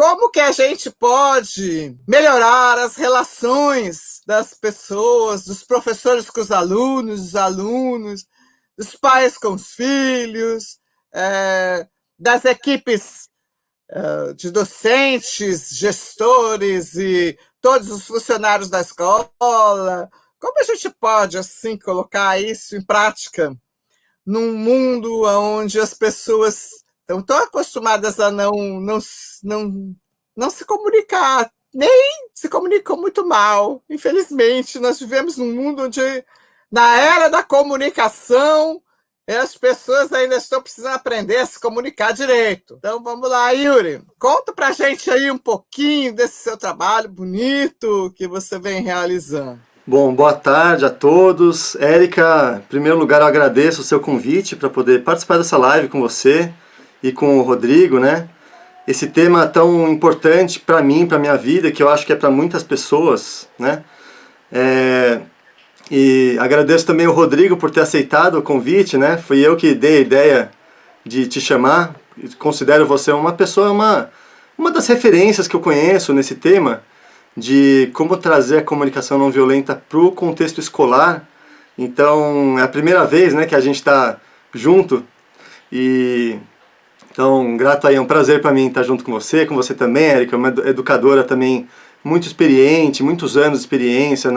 como que a gente pode melhorar as relações das pessoas, dos professores com os alunos, dos alunos, dos pais com os filhos, das equipes de docentes, gestores e todos os funcionários da escola. Como a gente pode, assim, colocar isso em prática num mundo onde as pessoas estão tão acostumadas a não se comunicar, nem se comunicam muito mal. Infelizmente, nós vivemos num mundo onde, na era da comunicação, as pessoas ainda estão precisando aprender a se comunicar direito. Então, vamos lá, Yuri. Conta pra gente aí um pouquinho desse seu trabalho bonito que você vem realizando. Bom, boa tarde a todos. Érica, em primeiro lugar, eu agradeço o seu convite para poder participar dessa live com você e com o Rodrigo, né? Esse tema tão importante para mim, para minha vida, que eu acho que é para muitas pessoas, né? E agradeço também o Rodrigo por ter aceitado o convite, né? Fui eu que dei a ideia de te chamar. Considero você uma pessoa, uma das referências que eu conheço nesse tema de como trazer a comunicação não violenta para o contexto escolar. Então, é a primeira vez, né, que a gente está junto. E então, grato aí, é um prazer para mim estar junto com você também, Érica, uma educadora também muito experiente, muitos anos de experiência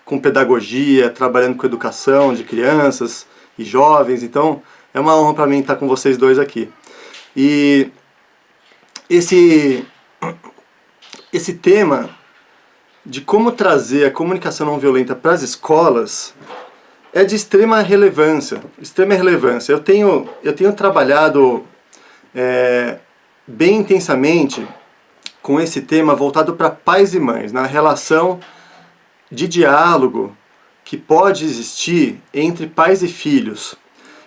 com pedagogia, trabalhando com educação de crianças e jovens. Então, é uma honra para mim estar com vocês dois aqui. E esse tema de como trazer a comunicação não violenta para as escolas é de extrema relevância. Eu tenho trabalhado bem intensamente com esse tema voltado para pais e mães, na relação de diálogo que pode existir entre pais e filhos.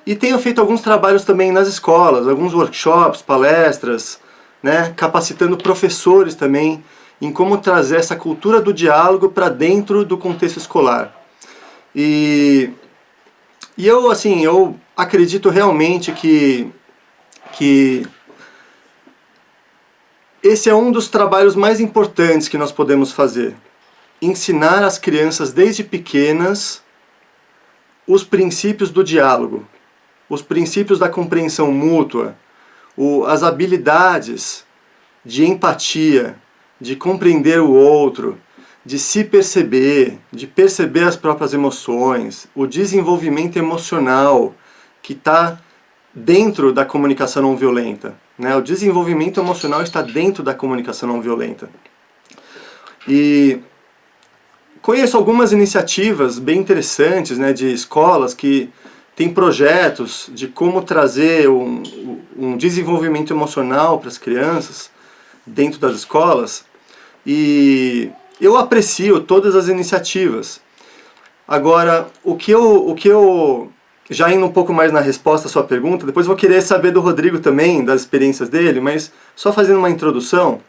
E tenho feito alguns trabalhos também nas escolas, alguns workshops, palestras, né, capacitando professores também em como trazer essa cultura do diálogo para dentro do contexto escolar. E eu acredito realmente que esse é um dos trabalhos mais importantes que nós podemos fazer. Ensinar às crianças desde pequenas os princípios do diálogo, os princípios da compreensão mútua, as habilidades de empatia, de compreender o outro, de se perceber, de perceber as próprias emoções, o desenvolvimento emocional que está dentro da comunicação não violenta, né? O desenvolvimento emocional está dentro da comunicação não violenta. E conheço algumas iniciativas bem interessantes, né, de escolas que têm projetos de como trazer um desenvolvimento emocional para as crianças dentro das escolas. E eu aprecio todas as iniciativas. Agora, o que eu já indo um pouco mais na resposta à sua pergunta, depois vou querer saber do Rodrigo também, das experiências dele, mas só fazendo uma introdução,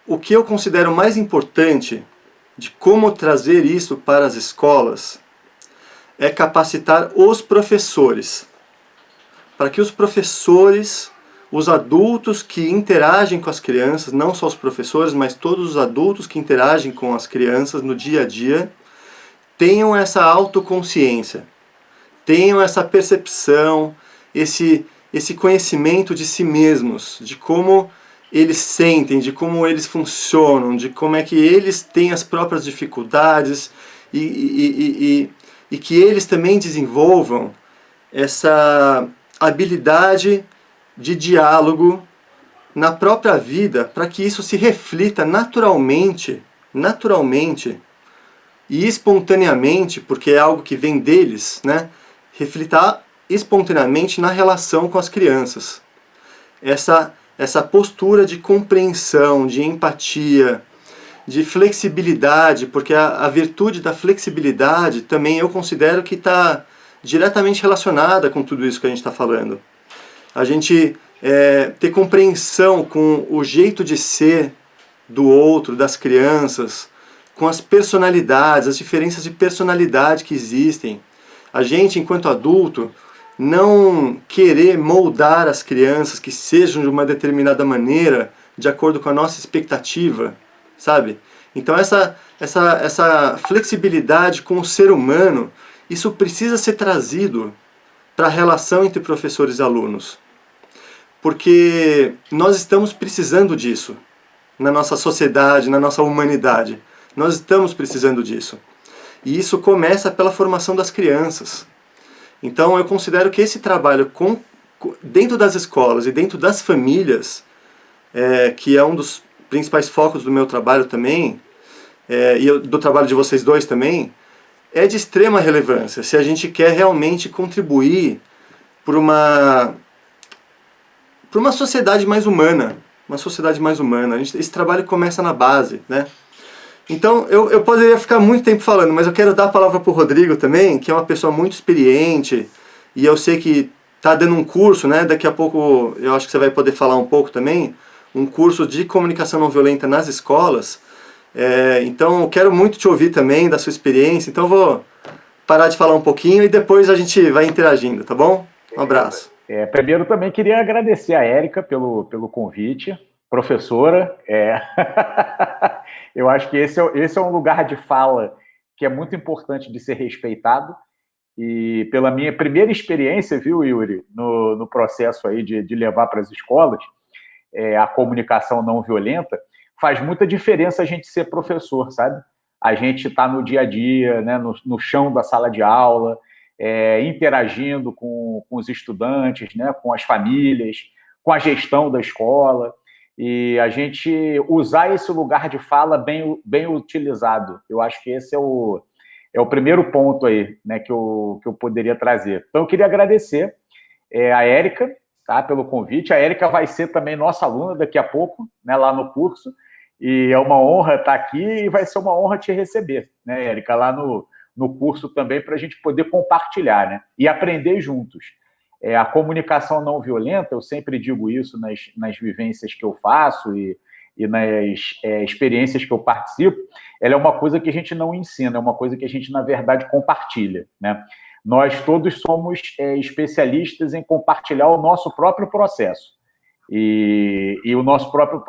o que eu considero mais importante de como trazer isso para as escolas é capacitar os professores, para que os professores, os adultos que interagem com as crianças, não só os professores, mas todos os adultos que interagem com as crianças no dia a dia, tenham essa autoconsciência, tenham essa percepção, esse conhecimento de si mesmos, de como eles sentem, de como eles funcionam, de como é que eles têm as próprias dificuldades e que eles também desenvolvam essa habilidade de diálogo na própria vida, para que isso se reflita naturalmente e espontaneamente, porque é algo que vem deles, né? Reflitar espontaneamente na relação com as crianças. Essa postura de compreensão, de empatia, de flexibilidade, porque a virtude da flexibilidade também eu considero que está diretamente relacionada com tudo isso que a gente está falando. A gente ter compreensão com o jeito de ser do outro, das crianças, com as personalidades, as diferenças de personalidade que existem. A gente, enquanto adulto, não querer moldar as crianças que sejam de uma determinada maneira, de acordo com a nossa expectativa, sabe? Então essa flexibilidade com o ser humano, isso precisa ser trazido para a relação entre professores e alunos. Porque nós estamos precisando disso na nossa sociedade, na nossa humanidade. Nós estamos precisando disso. E isso começa pela formação das crianças. Então eu considero que esse trabalho dentro das escolas e dentro das famílias, que é um dos principais focos do meu trabalho também, e do trabalho de vocês dois também, é de extrema relevância se a gente quer realmente contribuir para uma sociedade mais humana. Uma sociedade mais humana. Esse trabalho começa na base, né? Então, eu poderia ficar muito tempo falando, mas eu quero dar a palavra para o Rodrigo também, que é uma pessoa muito experiente, e eu sei que está dando um curso, né? Daqui a pouco eu acho que você vai poder falar um pouco também, um curso de comunicação não violenta nas escolas. Então, eu quero muito te ouvir também, da sua experiência, então eu vou parar de falar um pouquinho e depois a gente vai interagindo, tá bom? Um abraço. Primeiro também queria agradecer a Érica pelo convite, professora. Eu acho que esse é um lugar de fala que é muito importante de ser respeitado, e pela minha primeira experiência, viu, Yuri, no processo aí de levar para as escolas a comunicação não violenta, faz muita diferença a gente ser professor, sabe? A gente está no dia a dia, né, no chão da sala de aula, interagindo com os estudantes, né, com as famílias, com a gestão da escola, e a gente usar esse lugar de fala bem utilizado. Eu acho que esse é o primeiro ponto aí, né, que eu poderia trazer. Então, eu queria agradecer a Érica, tá, pelo convite. A Érica vai ser também nossa aluna daqui a pouco, né, lá no curso, e é uma honra estar aqui e vai ser uma honra te receber, né, Érica, lá no curso também, para a gente poder compartilhar, né, e aprender juntos. A comunicação não violenta, eu sempre digo isso nas vivências que eu faço e nas experiências que eu participo, ela é uma coisa que a gente não ensina, é uma coisa que a gente, na verdade, compartilha, né? Nós todos somos especialistas em compartilhar o nosso próprio processo. E o nosso próprio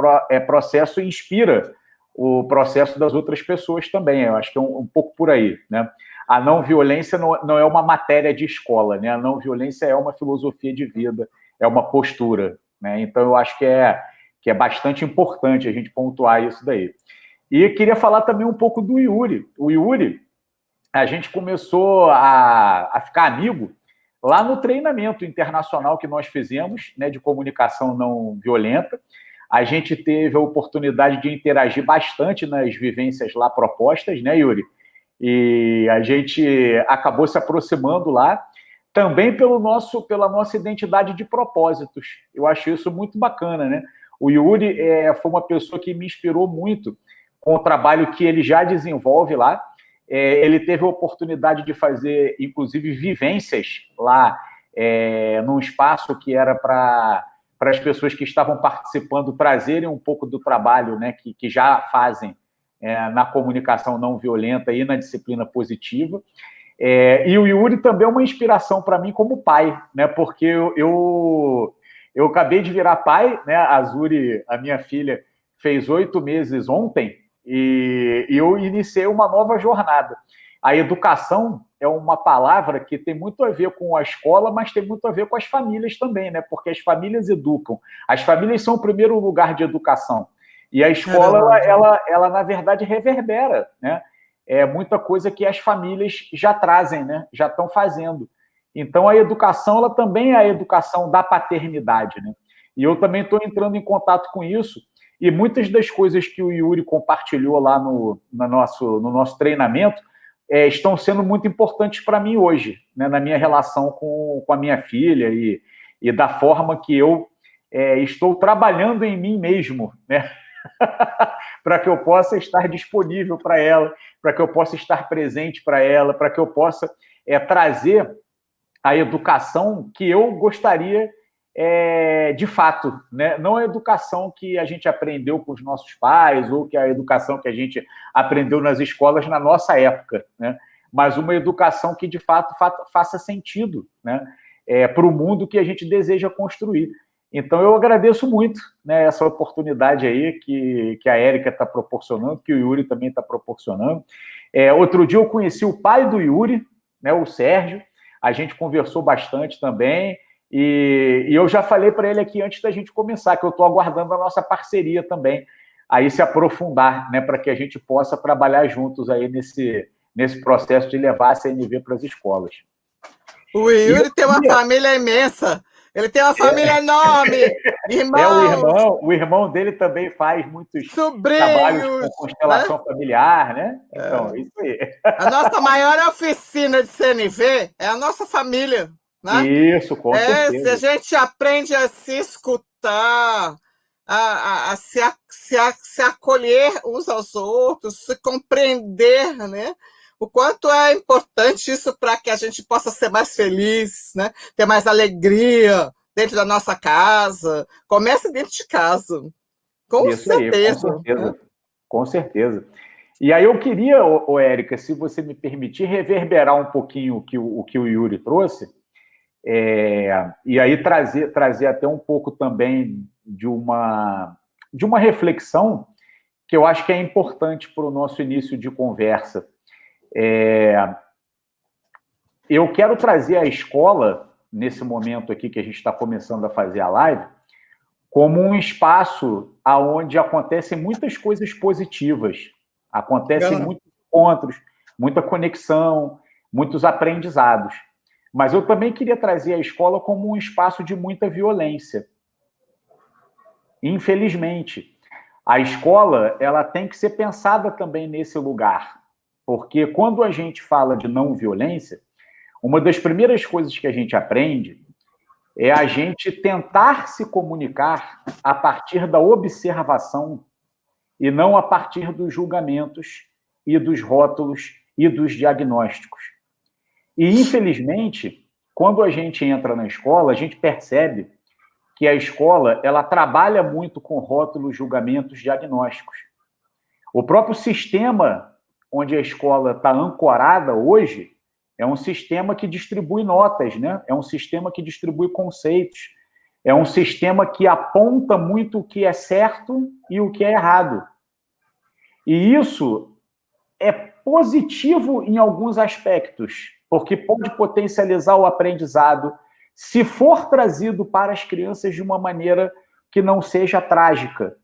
processo inspira o processo das outras pessoas também. Eu acho que é um pouco por aí, né? A não violência não é uma matéria de escola, né? A não violência é uma filosofia de vida, é uma postura, né? Então, eu acho que é bastante importante a gente pontuar isso daí. E queria falar também um pouco do Yuri. O Yuri, a gente começou a ficar amigo lá no treinamento internacional que nós fizemos, né, de comunicação não violenta. A gente teve a oportunidade de interagir bastante nas vivências lá propostas, né, Yuri? E a gente acabou se aproximando lá, também pela nossa identidade de propósitos. Eu acho isso muito bacana, né? O Yuri foi uma pessoa que me inspirou muito com o trabalho que ele já desenvolve lá. Ele teve a oportunidade de fazer, inclusive, vivências lá, num espaço que era para as pessoas que estavam participando trazerem um pouco do trabalho, né, que já fazem na comunicação não violenta e na disciplina positiva. E o Yuri também é uma inspiração para mim como pai, né, porque eu acabei de virar pai, né, a Zuri, a minha filha, fez 8 meses ontem, e eu iniciei uma nova jornada. A educação é uma palavra que tem muito a ver com a escola, mas tem muito a ver com as famílias também, né, porque as famílias educam. As famílias são o primeiro lugar de educação. E a escola, ela na verdade, reverbera, né? É muita coisa que as famílias já trazem, né? Já estão fazendo. Então, a educação, ela também é a educação da paternidade, né? E eu também estou entrando em contato com isso, e muitas das coisas que o Yuri compartilhou lá no nosso treinamento estão sendo muito importantes para mim hoje, né? Na minha relação com a minha filha e da forma que eu estou trabalhando em mim mesmo, né? Para que eu possa estar disponível para ela, para que eu possa estar presente para ela, para que eu possa trazer a educação que eu gostaria de fato, né? Não a educação que a gente aprendeu com os nossos pais ou que a educação que a gente aprendeu nas escolas na nossa época, né? Mas uma educação que de fato faça sentido, né? para o mundo que a gente deseja construir. Então, eu agradeço muito, né, essa oportunidade aí que a Érica está proporcionando, que o Yuri também está proporcionando. Outro dia eu conheci o pai do Yuri, né, o Sérgio, a gente conversou bastante também, e eu já falei para ele aqui antes da gente começar, que eu estou aguardando a nossa parceria também, aí se aprofundar, né, para que a gente possa trabalhar juntos aí nesse processo de levar a CNV para as escolas. O Yuri tem uma família imensa. Ele tem uma família enorme, irmãos. O irmão dele também faz muitos sobrinhos, trabalhos com constelação, né, familiar, né? Então, isso aí. A nossa maior oficina de CNV é a nossa família, né? Isso, com certeza. Se a gente aprende a se escutar, a se acolher uns aos outros, se compreender, né? O quanto é importante isso para que a gente possa ser mais feliz, né? Ter mais alegria dentro da nossa casa. Comece dentro de casa. Com certeza. Com certeza. Né? Com certeza. E aí eu queria, Érica, se você me permitir, reverberar um pouquinho o que o Yuri trouxe, e aí trazer até um pouco também de uma reflexão que eu acho que é importante para o nosso início de conversa. Eu quero trazer a escola, nesse momento aqui que a gente está começando a fazer a live, como um espaço onde acontecem muitas coisas positivas, acontecem muitos encontros, muita conexão, muitos aprendizados. Mas eu também queria trazer a escola como um espaço de muita violência. Infelizmente, a escola ela tem que ser pensada também nesse lugar. Porque quando a gente fala de não violência, uma das primeiras coisas que a gente aprende é a gente tentar se comunicar a partir da observação e não a partir dos julgamentos e dos rótulos e dos diagnósticos. E, infelizmente, quando a gente entra na escola, a gente percebe que a escola ela trabalha muito com rótulos, julgamentos, diagnósticos. O próprio sistema onde a escola está ancorada hoje, é um sistema que distribui notas, né? É um sistema que distribui conceitos, é um sistema que aponta muito o que é certo e o que é errado. E isso é positivo em alguns aspectos, porque pode potencializar o aprendizado se for trazido para as crianças de uma maneira que não seja trágica.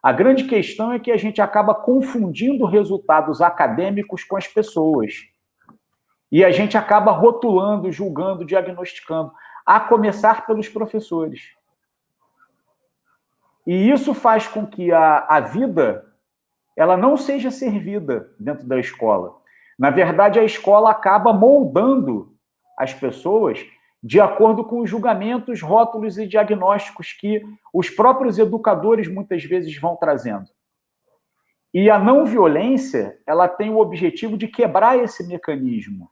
A grande questão é que a gente acaba confundindo resultados acadêmicos com as pessoas. E a gente acaba rotulando, julgando, diagnosticando, a começar pelos professores. E isso faz com que a vida ela não seja servida dentro da escola. Na verdade, a escola acaba moldando as pessoas de acordo com os julgamentos, rótulos e diagnósticos que os próprios educadores muitas vezes vão trazendo. E a não violência, ela tem o objetivo de quebrar esse mecanismo.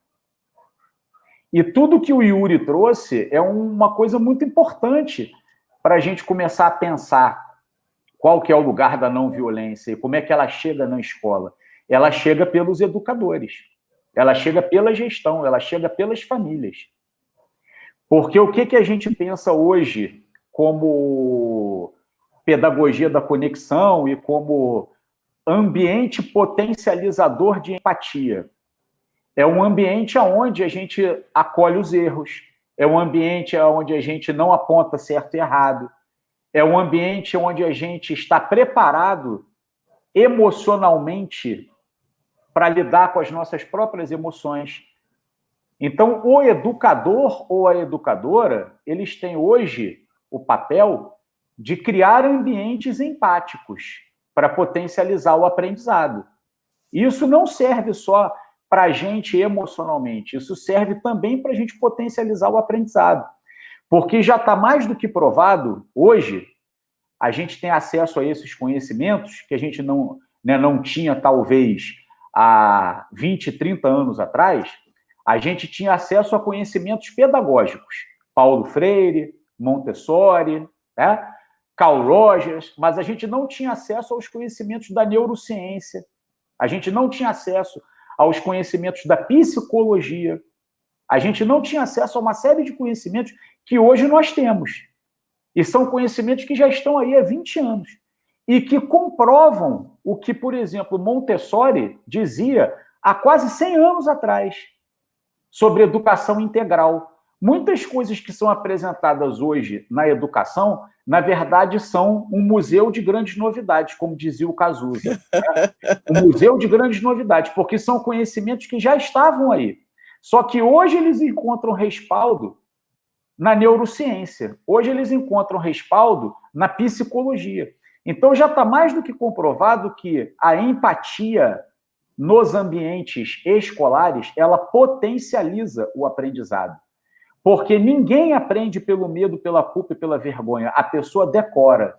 E tudo que o Yuri trouxe é uma coisa muito importante para a gente começar a pensar qual que é o lugar da não violência e como é que ela chega na escola. Ela chega pelos educadores, ela chega pela gestão, ela chega pelas famílias. Porque o que a gente pensa hoje como pedagogia da conexão e como ambiente potencializador de empatia? É um ambiente onde a gente acolhe os erros, é um ambiente onde a gente não aponta certo e errado, é um ambiente onde a gente está preparado emocionalmente para lidar com as nossas próprias emoções. Então, o educador ou a educadora, eles têm hoje o papel de criar ambientes empáticos para potencializar o aprendizado. Isso não serve só para a gente emocionalmente, isso serve também para a gente potencializar o aprendizado. Porque já está mais do que provado, hoje, a gente tem acesso a esses conhecimentos que a gente não tinha, talvez, há 20, 30 anos atrás. A gente tinha acesso a conhecimentos pedagógicos. Paulo Freire, Montessori, né? Carl Rogers, mas a gente não tinha acesso aos conhecimentos da neurociência. A gente não tinha acesso aos conhecimentos da psicologia. A gente não tinha acesso a uma série de conhecimentos que hoje nós temos. E são conhecimentos que já estão aí há 20 anos. E que comprovam o que, por exemplo, Montessori dizia há quase 100 anos atrás sobre educação integral. Muitas coisas que são apresentadas hoje na educação, na verdade, são um museu de grandes novidades, como dizia o Cazuza. Um museu de grandes novidades, porque são conhecimentos que já estavam aí. Só que hoje eles encontram respaldo na neurociência. Hoje eles encontram respaldo na psicologia. Então já está mais do que comprovado que a empatia nos ambientes escolares, ela potencializa o aprendizado. Porque ninguém aprende pelo medo, pela culpa e pela vergonha. A pessoa decora.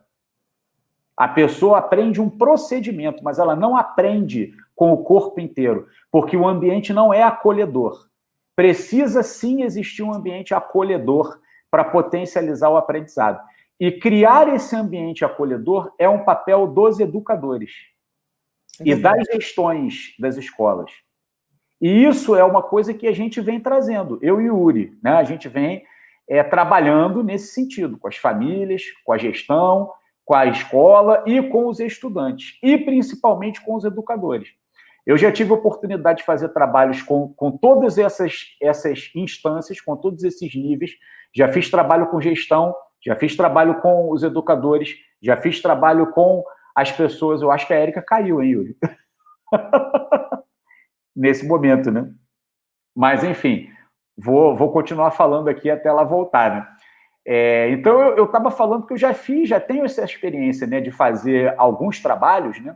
A pessoa aprende um procedimento, mas ela não aprende com o corpo inteiro, porque o ambiente não é acolhedor. Precisa sim existir um ambiente acolhedor para potencializar o aprendizado. E criar esse ambiente acolhedor é um papel dos educadores e das gestões das escolas. E isso é uma coisa que a gente vem trazendo, eu e o Yuri, né? A gente vem trabalhando nesse sentido, com as famílias, com a gestão, com a escola e com os estudantes, e principalmente com os educadores. Eu já tive a oportunidade de fazer trabalhos com todas essas instâncias, com todos esses níveis. Já fiz trabalho com gestão, já fiz trabalho com os educadores, já fiz trabalho com as pessoas. Eu acho que a Érica caiu, hein, Yuri? Nesse momento, né? Mas, enfim, vou continuar falando aqui até ela voltar, né? Então, eu estava falando que eu já tenho essa experiência, né, de fazer alguns trabalhos, né,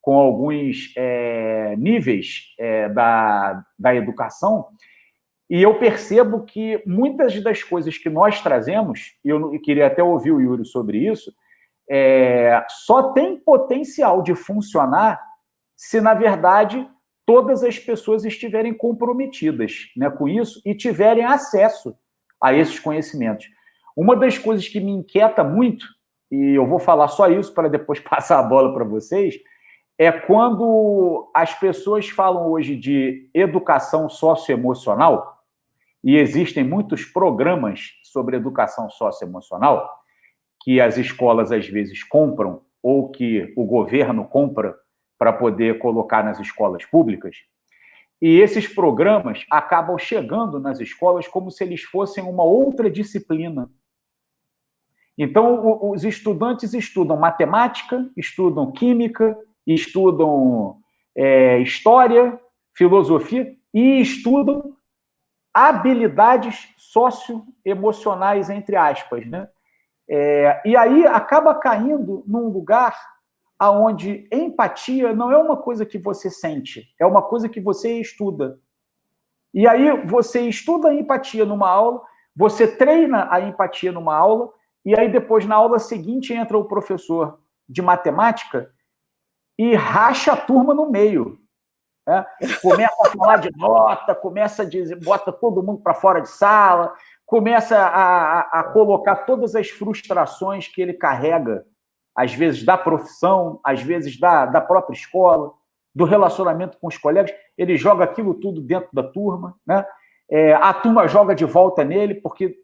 com alguns níveis da educação, e eu percebo que muitas das coisas que nós trazemos, e eu queria até ouvir o Yuri sobre isso, só tem potencial de funcionar se, na verdade, todas as pessoas estiverem comprometidas, né, com isso e tiverem acesso a esses conhecimentos. Uma das coisas que me inquieta muito, e eu vou falar só isso para depois passar a bola para vocês, é quando as pessoas falam hoje de educação socioemocional, e existem muitos programas sobre educação socioemocional que as escolas às vezes compram ou que o governo compra para poder colocar nas escolas públicas, e esses programas acabam chegando nas escolas como se eles fossem uma outra disciplina. Então, os estudantes estudam matemática, estudam química, estudam história, filosofia e estudam habilidades socioemocionais, entre aspas, né? E aí acaba caindo num lugar onde empatia não é uma coisa que você sente, é uma coisa que você estuda. E aí você estuda a empatia numa aula, você treina a empatia numa aula, e aí depois, na aula seguinte, entra o professor de matemática e racha a turma no meio. Né? Começa a falar de nota, começa a dizer, bota todo mundo para fora de sala, começa a colocar todas as frustrações que ele carrega, às vezes da profissão, às vezes da própria escola, do relacionamento com os colegas, ele joga aquilo tudo dentro da turma, né? A turma joga de volta nele, porque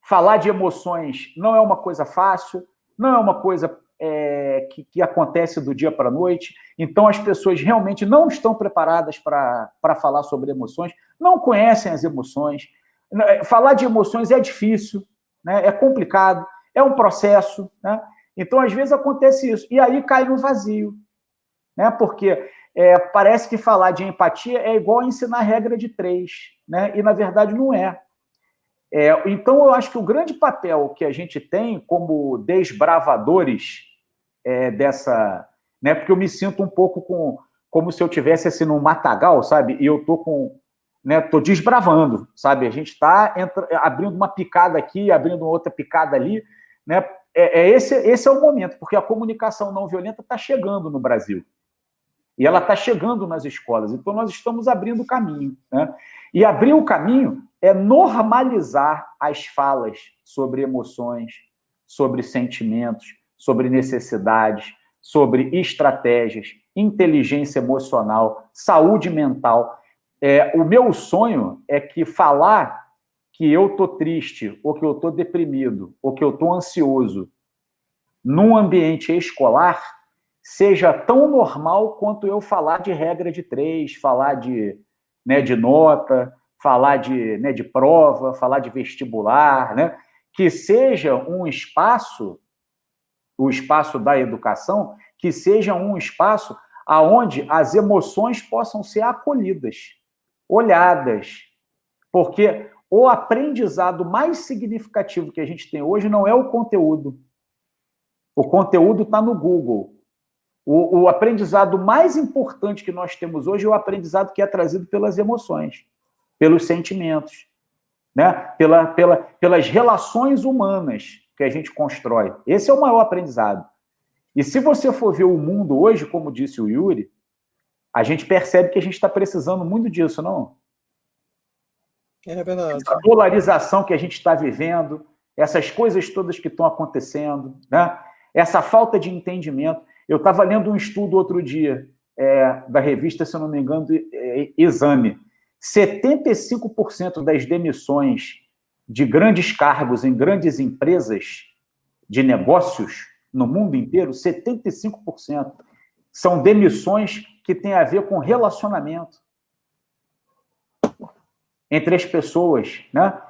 falar de emoções não é uma coisa fácil, não é uma coisa que acontece do dia para a noite, então as pessoas realmente não estão preparadas para falar sobre emoções, não conhecem as emoções. Falar de emoções é difícil, né? É complicado, é um processo, né? Então, às vezes, acontece isso. E aí cai no vazio, né? Porque parece que falar de empatia é igual ensinar regra de 3, né? E, na verdade, não é. Então, eu acho que o grande papel que a gente tem como desbravadores dessa... Né? Porque eu me sinto um pouco como se eu estivesse assim, num matagal, sabe? E eu estou tô desbravando, sabe? A gente está abrindo uma picada aqui, abrindo outra picada ali, né? Esse é o momento, porque a comunicação não violenta está chegando no Brasil. E ela está chegando nas escolas. Então, nós estamos abrindo o caminho, né? E abrir o caminho é normalizar as falas sobre emoções, sobre sentimentos, sobre necessidades, sobre estratégias, inteligência emocional, saúde mental. O meu sonho é que falar que eu estou triste, ou que eu estou deprimido, ou que eu estou ansioso num ambiente escolar seja tão normal quanto eu falar de regra de 3, falar de nota, falar de prova, falar de vestibular, né? Que seja um espaço, o espaço da educação, que seja um espaço aonde as emoções possam ser acolhidas, olhadas, porque o aprendizado mais significativo que a gente tem hoje não é o conteúdo. O conteúdo está no Google. O aprendizado mais importante que nós temos hoje é o aprendizado que é trazido pelas emoções, pelos sentimentos, né? Pelas relações humanas que a gente constrói. Esse é o maior aprendizado. E se você for ver o mundo hoje, como disse o Yuri, a gente percebe que a gente está precisando muito disso, não? É verdade. Essa polarização que a gente está vivendo, essas coisas todas que estão acontecendo, né? Essa falta de entendimento. Eu estava lendo um estudo outro dia, da revista, se eu não me engano, Exame. 75% das demissões de grandes cargos em grandes empresas de negócios no mundo inteiro, 75% são demissões que têm a ver com relacionamento entre as pessoas, né?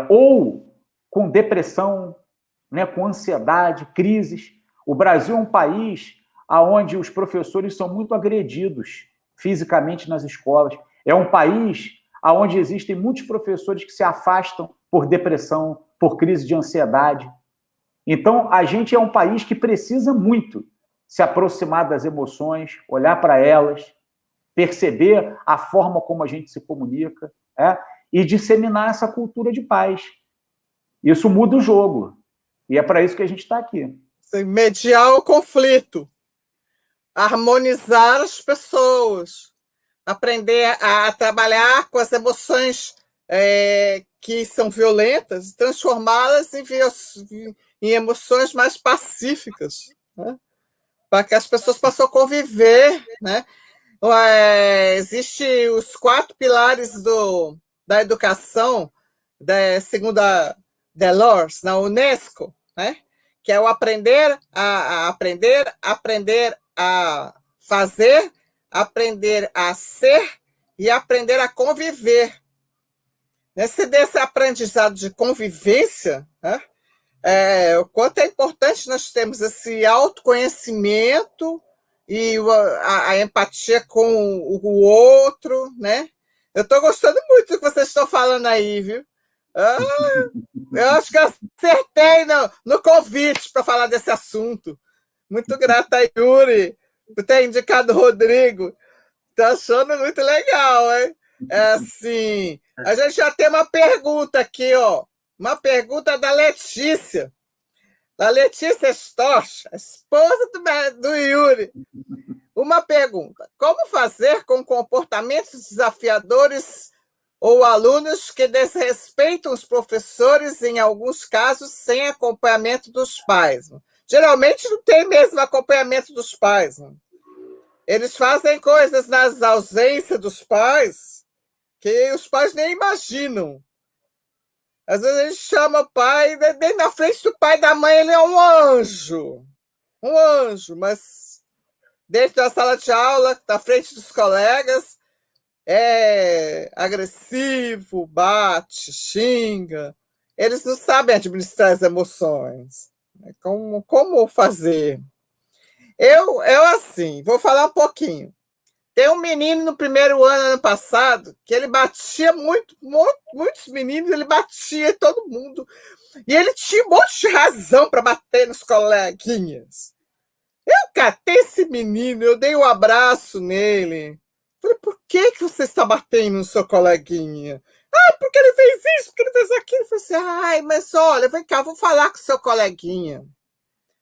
Ou com depressão, né? Com ansiedade, crises. O Brasil é um país onde os professores são muito agredidos fisicamente nas escolas. É um país onde existem muitos professores que se afastam por depressão, por crise de ansiedade. Então, a gente é um país que precisa muito se aproximar das emoções, olhar para elas, perceber a forma como a gente se comunica, e disseminar essa cultura de paz. Isso muda o jogo. E é para isso que a gente está aqui. Mediar o conflito, harmonizar as pessoas, aprender a trabalhar com as emoções que são violentas, transformá-las em emoções mais pacíficas, né? Para que as pessoas possam conviver, né? Existem os 4 pilares da educação, segundo a Delors, na Unesco, né? Que é o aprender a fazer, aprender a ser e aprender a conviver. Desse aprendizado de convivência, né? O quanto é importante nós termos esse autoconhecimento e a empatia com o outro, né? Eu estou gostando muito do que vocês estão falando aí, viu? Eu acho que eu acertei no convite para falar desse assunto. Muito grata, Yuri, por ter indicado o Rodrigo. Estou achando muito legal, hein? Assim, a gente já tem uma pergunta aqui, ó. Uma pergunta da Letícia. Da Letícia Storch, a esposa do Yuri. Uma pergunta. Como fazer com comportamentos desafiadores ou alunos que desrespeitam os professores, em alguns casos, sem acompanhamento dos pais? Geralmente não tem mesmo acompanhamento dos pais. Eles fazem coisas nas ausências dos pais que os pais nem imaginam. Às vezes a gente chama o pai, nem na frente do pai e da mãe ele é um anjo. Um anjo, mas dentro da sala de aula, na frente dos colegas, é agressivo, bate, xinga. Eles não sabem administrar as emoções. Como fazer? Eu assim, vou falar um pouquinho. Tem um menino no primeiro ano passado, que ele batia muitos meninos, ele batia em todo mundo. E ele tinha um monte de razão para bater nos coleguinhas. Eu catei esse menino, eu dei um abraço nele. Falei, por que você está batendo no seu coleguinha? Porque ele fez isso, porque ele fez aquilo. Eu falei assim, mas olha, vem cá, vou falar com o seu coleguinha.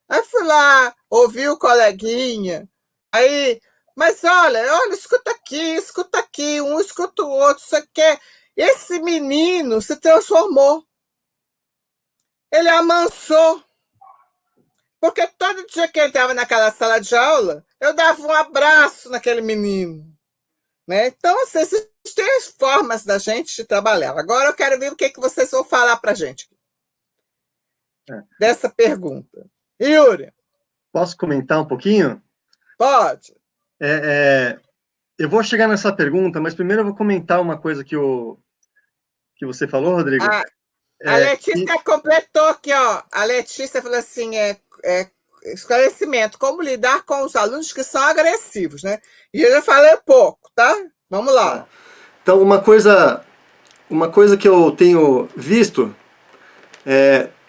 Aí fui lá, ouvi o coleguinha. Aí, mas olha, escuta aqui, um escuta o outro, você quer. Esse menino se transformou. Ele amansou. Porque todo dia que ele estava naquela sala de aula, eu dava um abraço naquele menino. né? Então, assim, existem três formas da gente trabalhar. Agora eu quero ver o que vocês vão falar para a gente dessa pergunta. Yuri? Posso comentar um pouquinho? Pode. Eu vou chegar nessa pergunta, mas primeiro eu vou comentar uma coisa que você falou, Rodrigo. A Letícia completou aqui, ó. A Letícia falou assim, esclarecimento, como lidar com os alunos que são agressivos, né? E eu já falei pouco, tá? Vamos lá. Então, uma coisa que eu tenho visto,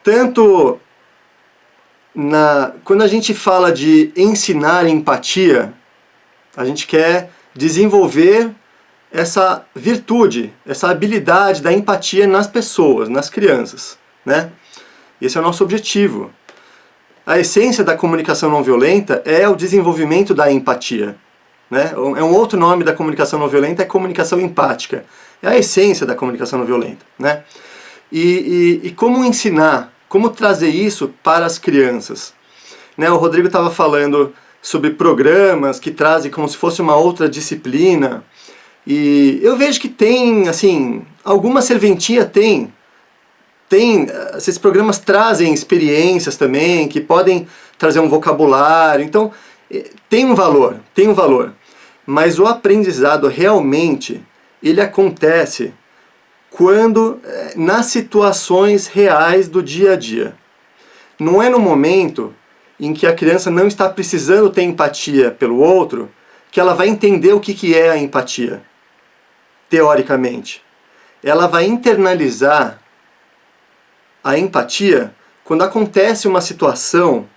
tanto quando a gente fala de ensinar empatia, a gente quer desenvolver essa virtude, essa habilidade da empatia nas pessoas, nas crianças, né? Esse é o nosso objetivo. A essência da comunicação não violenta é o desenvolvimento da empatia, né? É um outro nome da comunicação não violenta, é comunicação empática. É a essência da comunicação não violenta, né? E como ensinar, como trazer isso para as crianças? Né? O Rodrigo estava falando sobre programas que trazem como se fosse uma outra disciplina. E eu vejo que tem, assim, alguma serventia tem. Esses programas trazem experiências também, que podem trazer um vocabulário. Então, tem um valor. Mas o aprendizado realmente, ele acontece quando, nas situações reais do dia a dia. Não é no momento em que a criança não está precisando ter empatia pelo outro, que ela vai entender o que é a empatia, teoricamente. Ela vai internalizar a empatia quando acontece uma situação,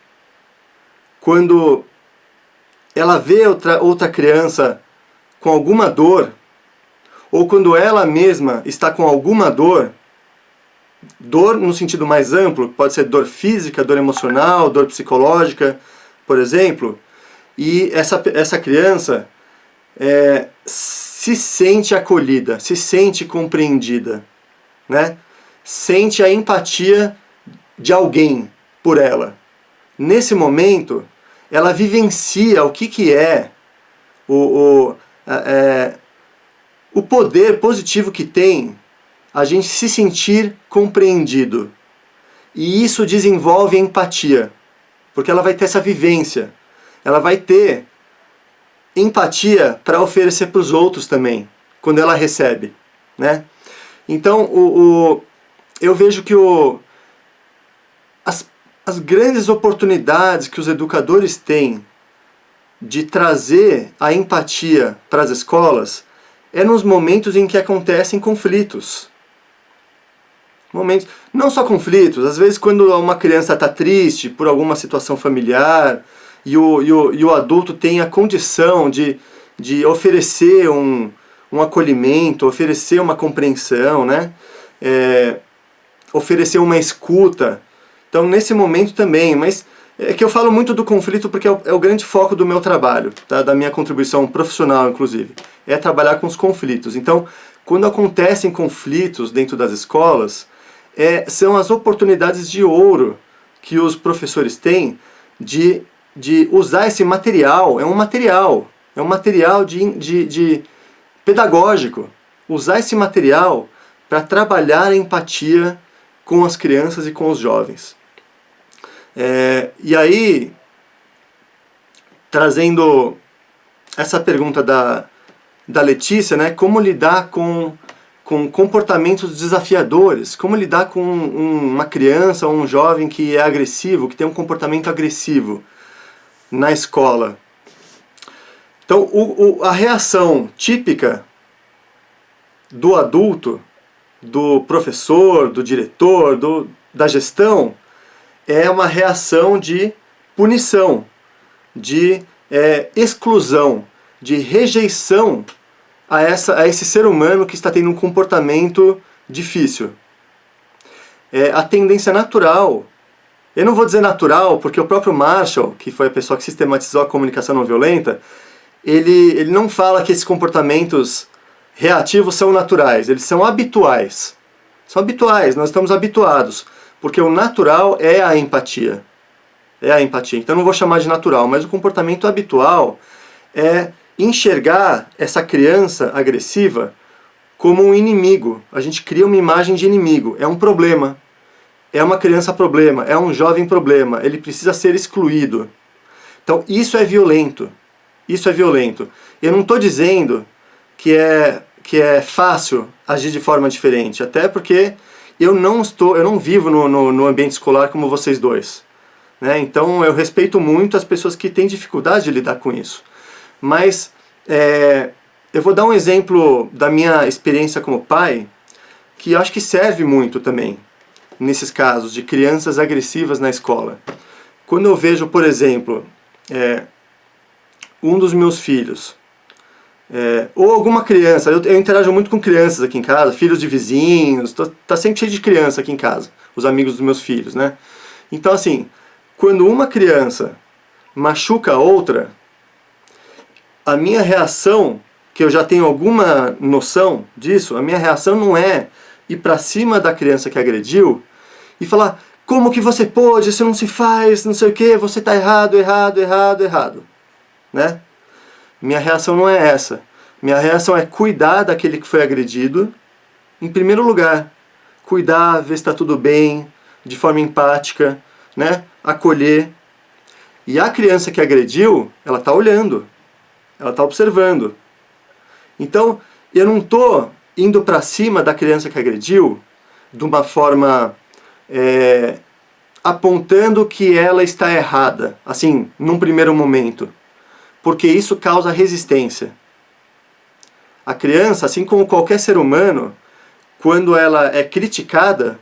quando ela vê outra criança com alguma dor, ou quando ela mesma está com alguma dor no sentido mais amplo, pode ser dor física, dor emocional, dor psicológica, por exemplo, e essa criança se sente acolhida, se sente compreendida, né? Sente a empatia de alguém por ela. Nesse momento, ela vivencia o que é o poder positivo que tem a gente se sentir compreendido. E isso desenvolve empatia, porque ela vai ter essa vivência. Ela vai ter empatia para oferecer para os outros também, quando ela recebe, né? Então, eu vejo que as grandes oportunidades que os educadores têm de trazer a empatia para as escolas é nos momentos em que acontecem conflitos. Não só conflitos, às vezes quando uma criança está triste por alguma situação familiar e o adulto tem a condição de oferecer um acolhimento, oferecer uma compreensão, né? Oferecer uma escuta. Então, nesse momento também, mas é que eu falo muito do conflito porque é o grande foco do meu trabalho, tá? Da minha contribuição profissional, inclusive, é trabalhar com os conflitos. Então, quando acontecem conflitos dentro das escolas, são as oportunidades de ouro que os professores têm de usar esse material. É um material de pedagógico. Usar esse material para trabalhar a empatia com as crianças e com os jovens. E aí, trazendo essa pergunta da Letícia, né, como lidar com comportamentos desafiadores, como lidar com uma criança ou um jovem que é agressivo, que tem um comportamento agressivo na escola. Então, a reação típica do adulto, do professor, do diretor, da gestão, é uma reação de punição, de exclusão, de rejeição a esse ser humano que está tendo um comportamento difícil. A tendência natural, eu não vou dizer natural, porque o próprio Marshall, que foi a pessoa que sistematizou a comunicação não violenta, ele não fala que esses comportamentos reativos são naturais, eles são habituais. São habituais, nós estamos habituados, porque o natural é a empatia. Então eu não vou chamar de natural, mas o comportamento habitual é enxergar essa criança agressiva como um inimigo. A gente cria uma imagem de inimigo. É um problema. É uma criança problema. É um jovem problema. Ele precisa ser excluído. Então, isso é violento. Isso é violento. Eu não estou dizendo que é fácil agir de forma diferente. Até porque eu não vivo no ambiente escolar como vocês dois. Né? Então, eu respeito muito as pessoas que têm dificuldade de lidar com isso. Mas eu vou dar um exemplo da minha experiência como pai, que eu acho que serve muito também, nesses casos de crianças agressivas na escola. Quando eu vejo, por exemplo, um dos meus filhos, ou alguma criança, eu interajo muito com crianças aqui em casa, filhos de vizinhos, tá sempre cheio de criança aqui em casa, os amigos dos meus filhos, né? Então, assim, quando uma criança machuca a outra, a minha reação, que eu já tenho alguma noção disso, a minha reação não é ir pra cima da criança que agrediu e falar, como que você pôde, isso não se faz, não sei o que, você tá errado, errado, errado, errado. Né? Minha reação não é essa. Minha reação é cuidar daquele que foi agredido, em primeiro lugar. Cuidar, ver se está tudo bem, de forma empática, né? Acolher. E a criança que agrediu, ela está olhando. Ela está observando. Então, eu não estou indo para cima da criança que agrediu de uma forma apontando que ela está errada, assim, num primeiro momento. Porque isso causa resistência. A criança, assim como qualquer ser humano, quando ela é criticada,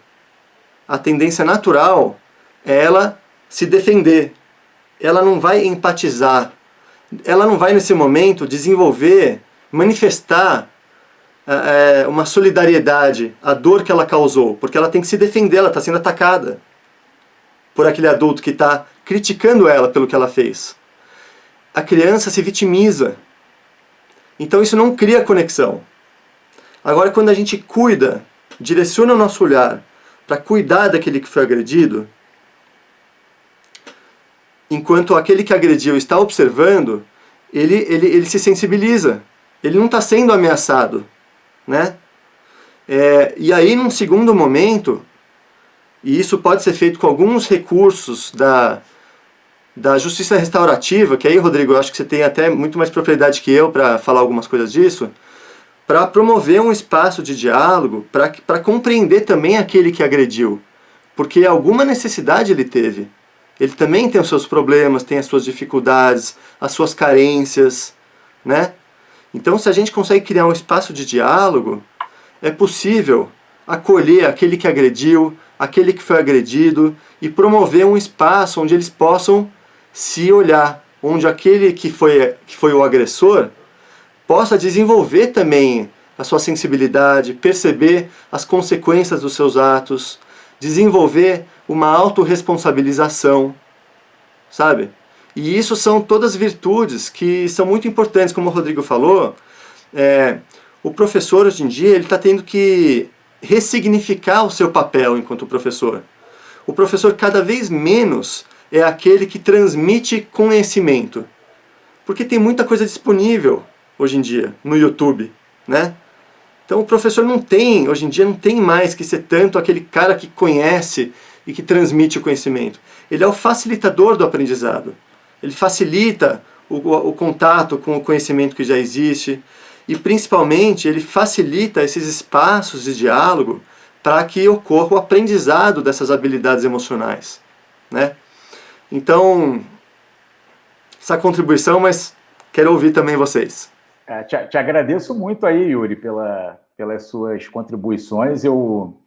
a tendência natural é ela se defender. Ela não vai empatizar. Ela não vai, nesse momento, desenvolver, manifestar uma solidariedade à dor que ela causou, porque ela tem que se defender, ela está sendo atacada por aquele adulto que está criticando ela pelo que ela fez. A criança se vitimiza. Então isso não cria conexão. Agora, quando a gente cuida, direciona o nosso olhar para cuidar daquele que foi agredido, enquanto aquele que agrediu está observando, ele se sensibiliza. Ele não está sendo ameaçado. Né? E aí, num segundo momento, e isso pode ser feito com alguns recursos da justiça restaurativa, que aí, Rodrigo, eu acho que você tem até muito mais propriedade que eu para falar algumas coisas disso, para promover um espaço de diálogo, para compreender também aquele que agrediu. Porque alguma necessidade ele teve. Ele também tem os seus problemas, tem as suas dificuldades, as suas carências, né? Então, se a gente consegue criar um espaço de diálogo, é possível acolher aquele que agrediu, aquele que foi agredido, e promover um espaço onde eles possam se olhar, onde aquele que foi o agressor possa desenvolver também a sua sensibilidade, perceber as consequências dos seus atos, desenvolver uma autorresponsabilização, sabe? E isso são todas virtudes que são muito importantes, como o Rodrigo falou. O professor hoje em dia ele está tendo que ressignificar o seu papel enquanto professor. O professor cada vez menos é aquele que transmite conhecimento, porque tem muita coisa disponível hoje em dia no YouTube, né? Então o professor hoje em dia não tem mais que ser tanto aquele cara que conhece e que transmite o conhecimento. Ele é o facilitador do aprendizado. Ele facilita o contato com o conhecimento que já existe e, principalmente, ele facilita esses espaços de diálogo para que ocorra o aprendizado dessas habilidades emocionais, né? Então, essa contribuição, mas quero ouvir também vocês. Te agradeço muito aí, Yuri, pelas suas contribuições. Eu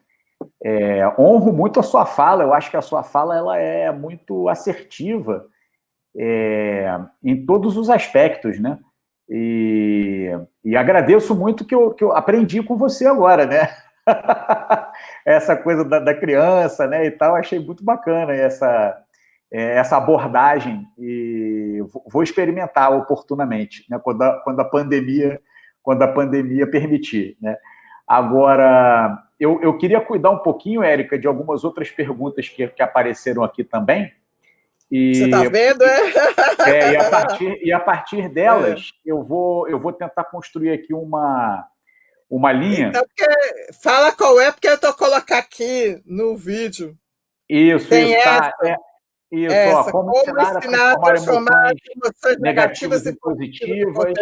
honro muito a sua fala. Eu acho que a sua fala ela é muito assertiva em todos os aspectos, né? E agradeço muito que eu aprendi com você agora, né? Essa coisa da criança, né? E tal, achei muito bacana essa abordagem e vou experimentar oportunamente, né? Quando a pandemia permitir, né? Agora, eu queria cuidar um pouquinho, Érica, de algumas outras perguntas que apareceram aqui também. Você está vendo, E a partir delas, eu vou tentar construir aqui uma linha. Então, fala qual é, porque eu estou colocando aqui no vídeo. Isso, tem isso, essa, tá. Essa, como ensinar a transformar emoções negativas em positivas.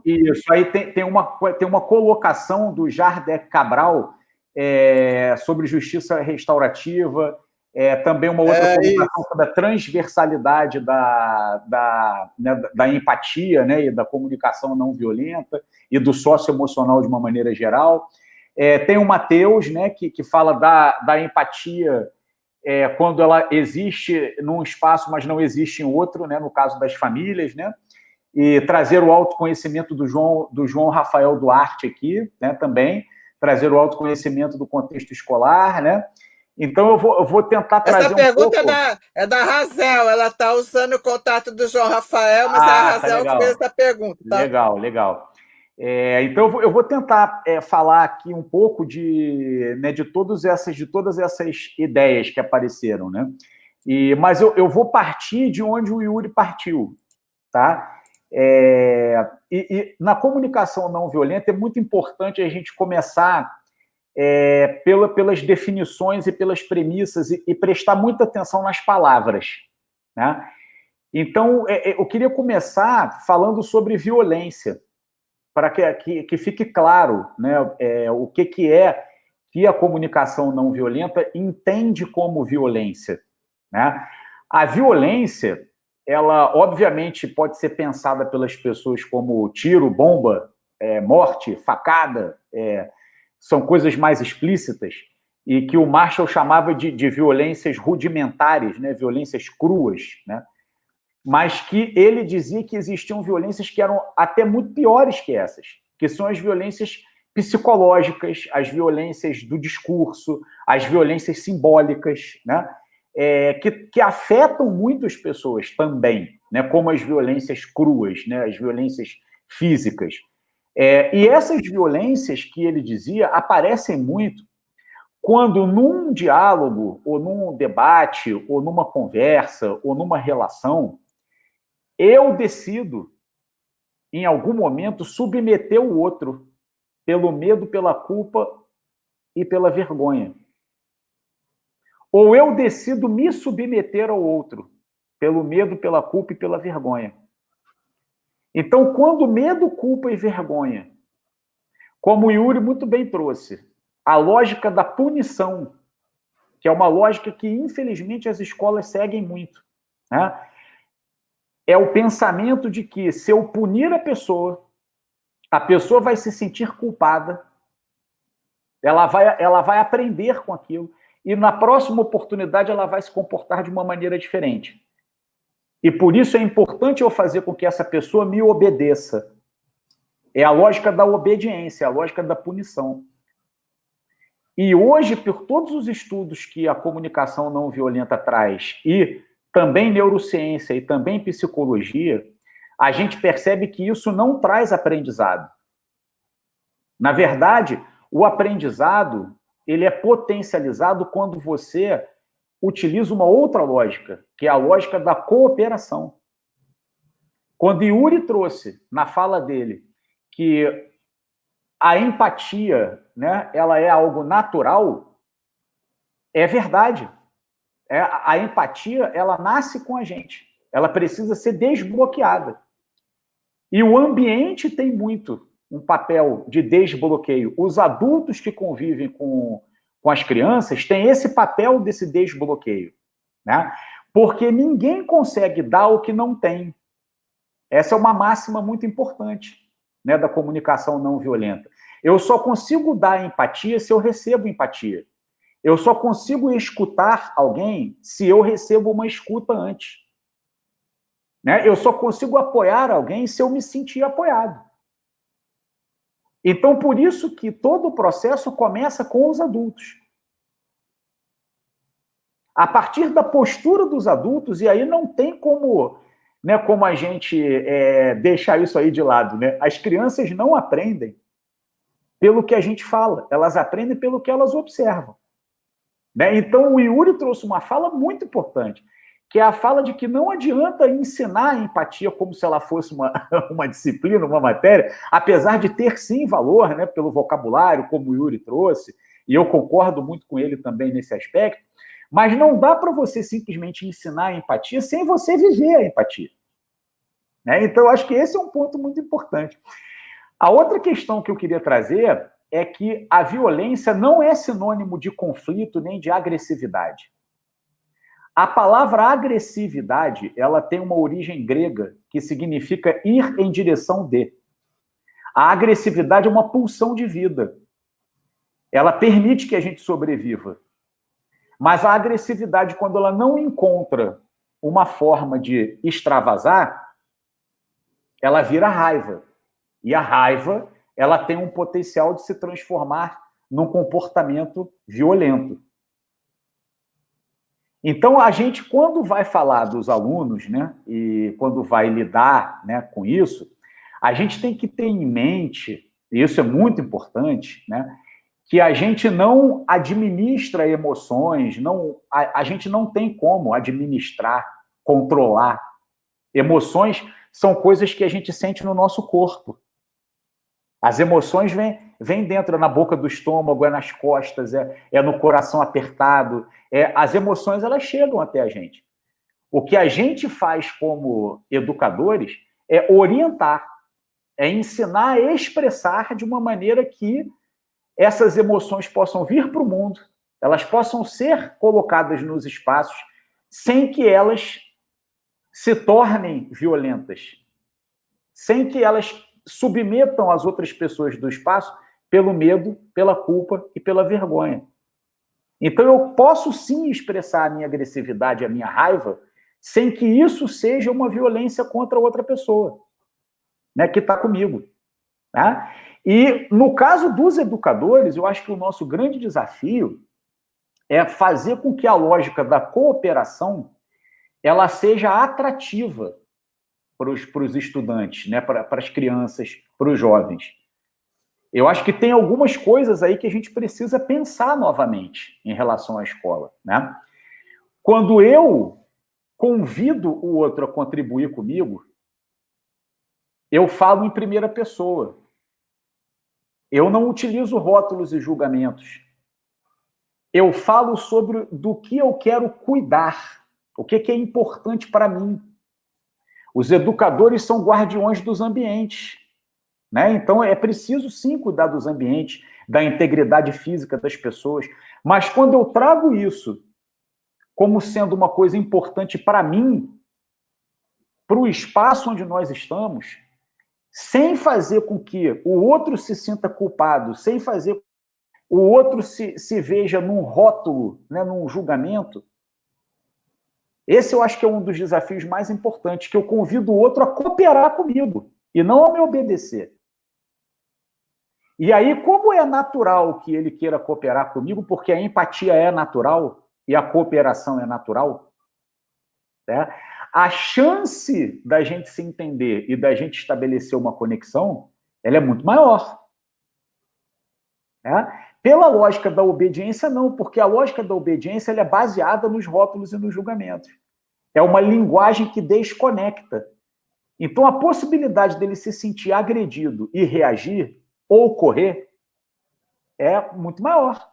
Isso, aí tem uma colocação do Jardel Cabral sobre justiça restaurativa, também uma outra colocação sobre a transversalidade da empatia, né, e da comunicação não violenta e do socioemocional de uma maneira geral. Tem o Mateus, né, que fala da empatia quando ela existe num espaço, mas não existe em outro, né, no caso das famílias, né, e trazer o autoconhecimento do João Rafael Duarte aqui, né, também, trazer o autoconhecimento do contexto escolar, né. Então, eu vou tentar trazer essa pergunta pouco... é da Razel, ela está usando o contato do João Rafael, mas é a Razel que fez essa pergunta. Tá? Legal. Então, eu vou tentar falar aqui um pouco de todas essas ideias que apareceram, né? Mas eu vou partir de onde o Yuri partiu, tá? E na comunicação não violenta é muito importante a gente começar pelas definições e pelas premissas e prestar muita atenção nas palavras, né? Então, eu queria começar falando sobre violência, para que fique claro, né, o que é que a comunicação não violenta entende como violência, né? A violência, ela obviamente pode ser pensada pelas pessoas como tiro, bomba, morte, facada, são coisas mais explícitas, e que o Marshall chamava de violências rudimentares, né, violências cruas, né? Mas que ele dizia que existiam violências que eram até muito piores que essas, que são as violências psicológicas, as violências do discurso, as violências simbólicas, né? Que afetam muito as pessoas também, né? Como as violências cruas, né? As violências físicas. E essas violências que ele dizia aparecem muito quando num diálogo, ou num debate, ou numa conversa, ou numa relação, eu decido, em algum momento, submeter o outro pelo medo, pela culpa e pela vergonha. Ou eu decido me submeter ao outro pelo medo, pela culpa e pela vergonha. Então, quando medo, culpa e vergonha, como o Yuri muito bem trouxe, a lógica da punição, que é uma lógica que, infelizmente, as escolas seguem muito, né? É o pensamento de que, se eu punir a pessoa vai se sentir culpada, ela vai aprender com aquilo, e na próxima oportunidade ela vai se comportar de uma maneira diferente. E por isso é importante eu fazer com que essa pessoa me obedeça. É a lógica da obediência, é a lógica da punição. E hoje, por todos os estudos que a comunicação não violenta traz, e também neurociência e também psicologia, a gente percebe que isso não traz aprendizado. Na verdade, o aprendizado, ele é potencializado quando você utiliza uma outra lógica, que é a lógica da cooperação. Quando Yuri trouxe, na fala dele, que a empatia, né, ela é algo natural, é verdade. A empatia, ela nasce com a gente. Ela precisa ser desbloqueada. E o ambiente tem muito um papel de desbloqueio. Os adultos que convivem com as crianças têm esse papel desse desbloqueio, né? Porque ninguém consegue dar o que não tem. Essa é uma máxima muito importante, né, da comunicação não violenta. Eu só consigo dar empatia se eu recebo empatia. Eu só consigo escutar alguém se eu recebo uma escuta antes. Né? Eu só consigo apoiar alguém se eu me sentir apoiado. Então, por isso que todo o processo começa com os adultos. A partir da postura dos adultos, e aí não tem como, né, como a gente deixar isso aí de lado. Né? As crianças não aprendem pelo que a gente fala, elas aprendem pelo que elas observam. Né? Então, o Yuri trouxe uma fala muito importante, que é a fala de que não adianta ensinar a empatia como se ela fosse uma disciplina, uma matéria, apesar de ter sim valor, né, pelo vocabulário, como o Yuri trouxe, e eu concordo muito com ele também nesse aspecto, mas não dá para você simplesmente ensinar a empatia sem você viver a empatia. Né? Então, eu acho que esse é um ponto muito importante. A outra questão que eu queria trazer é que a violência não é sinônimo de conflito nem de agressividade. A palavra agressividade, ela tem uma origem grega que significa ir em direção de. A agressividade é uma pulsão de vida. Ela permite que a gente sobreviva. Mas a agressividade, quando ela não encontra uma forma de extravasar, ela vira raiva. E a raiva, ela tem um potencial de se transformar num comportamento violento. Então, a gente, quando vai falar dos alunos, né, e quando vai lidar, né, com isso, a gente tem que ter em mente, e isso é muito importante, né, que a gente não administra emoções, a gente não tem como administrar, controlar. Emoções são coisas que a gente sente no nosso corpo. As emoções vêm dentro, na boca do estômago, é nas costas, é no coração apertado. As emoções, elas chegam até a gente. O que a gente faz como educadores é orientar, é ensinar a expressar de uma maneira que essas emoções possam vir para o mundo, elas possam ser colocadas nos espaços sem que elas se tornem violentas, sem que elas submetam as outras pessoas do espaço pelo medo, pela culpa e pela vergonha. Então, eu posso sim expressar a minha agressividade, a minha raiva, sem que isso seja uma violência contra outra pessoa, né, que está comigo. Tá? E, no caso dos educadores, eu acho que o nosso grande desafio é fazer com que a lógica da cooperação ela seja atrativa para os estudantes, né, para as crianças, para os jovens. Eu acho que tem algumas coisas aí que a gente precisa pensar novamente em relação à escola. Né? Quando eu convido o outro a contribuir comigo, eu falo em primeira pessoa. Eu não utilizo rótulos e julgamentos. Eu falo sobre do que eu quero cuidar, o que é importante para mim. Os educadores são guardiões dos ambientes. Né? Então, é preciso, sim, cuidar dos ambientes, da integridade física das pessoas. Mas quando eu trago isso como sendo uma coisa importante para mim, para o espaço onde nós estamos, sem fazer com que o outro se sinta culpado, sem fazer com que o outro se veja num rótulo, né, num julgamento, esse eu acho que é um dos desafios mais importantes, que eu convido o outro a cooperar comigo e não a me obedecer. E aí, como é natural que ele queira cooperar comigo, porque a empatia é natural e a cooperação é natural, né? A chance da gente se entender e da gente estabelecer uma conexão, ela é muito maior. Né? Pela lógica da obediência, não, porque a lógica da obediência ela é baseada nos rótulos e nos julgamentos. É uma linguagem que desconecta. Então, a possibilidade dele se sentir agredido e reagir ou correr é muito maior.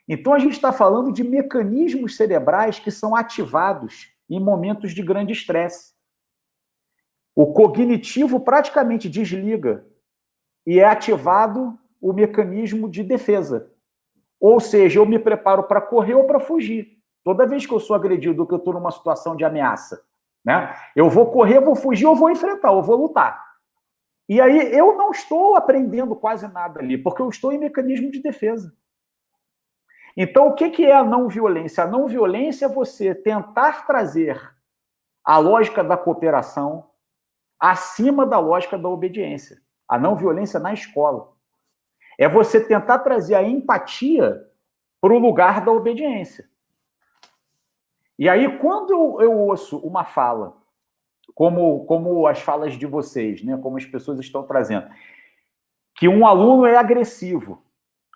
Então, a gente está falando de mecanismos cerebrais que são ativados em momentos de grande estresse. O cognitivo praticamente desliga e é ativado o mecanismo de defesa. Ou seja, eu me preparo para correr ou para fugir. Toda vez que eu sou agredido, que eu estou numa situação de ameaça, né? Eu vou correr, vou fugir, eu vou enfrentar, eu vou lutar. E aí eu não estou aprendendo quase nada ali, porque eu estou em mecanismo de defesa. Então, o que é a não violência? A não violência é você tentar trazer a lógica da cooperação acima da lógica da obediência. A não violência na escola. É você tentar trazer a empatia para o lugar da obediência. E aí, quando eu ouço uma fala, como as falas de vocês, né, como as pessoas estão trazendo, que um aluno é agressivo,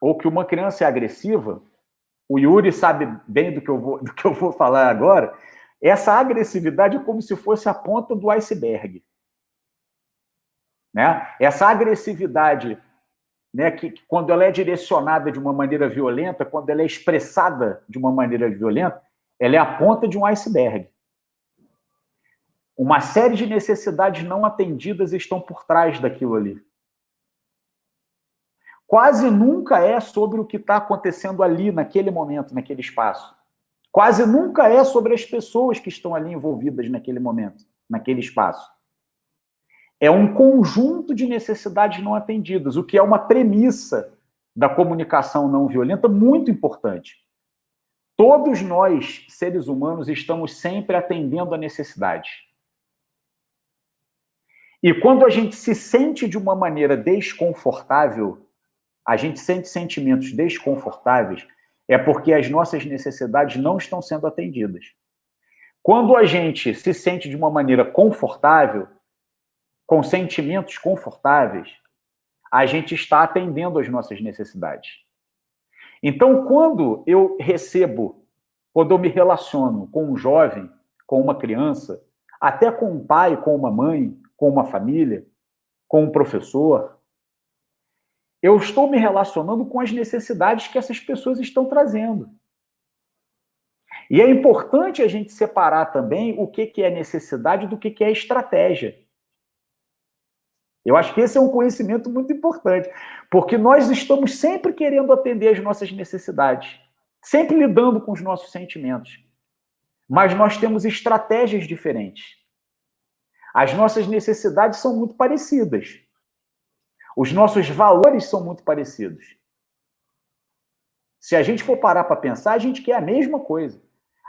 ou que uma criança é agressiva, o Yuri sabe bem do que eu vou falar agora, essa agressividade é como se fosse a ponta do iceberg. Né? Essa agressividade, né, que quando ela é direcionada de uma maneira violenta, quando ela é expressada de uma maneira violenta, ela é a ponta de um iceberg. Uma série de necessidades não atendidas estão por trás daquilo ali. Quase nunca é sobre o que está acontecendo ali, naquele momento, naquele espaço. Quase nunca é sobre as pessoas que estão ali envolvidas naquele momento, naquele espaço. É um conjunto de necessidades não atendidas, o que é uma premissa da comunicação não violenta muito importante. Todos nós, seres humanos, estamos sempre atendendo a necessidade. E quando a gente se sente de uma maneira desconfortável, a gente sente sentimentos desconfortáveis, é porque as nossas necessidades não estão sendo atendidas. Quando a gente se sente de uma maneira confortável, com sentimentos confortáveis, a gente está atendendo às nossas necessidades. Então, quando eu me relaciono com um jovem, com uma criança, até com um pai, com uma mãe, com uma família, com um professor, eu estou me relacionando com as necessidades que essas pessoas estão trazendo. E é importante a gente separar também o que é necessidade do que é estratégia. Eu acho que esse é um conhecimento muito importante, porque nós estamos sempre querendo atender às nossas necessidades, sempre lidando com os nossos sentimentos. Mas nós temos estratégias diferentes. As nossas necessidades são muito parecidas. Os nossos valores são muito parecidos. Se a gente for parar para pensar, a gente quer a mesma coisa.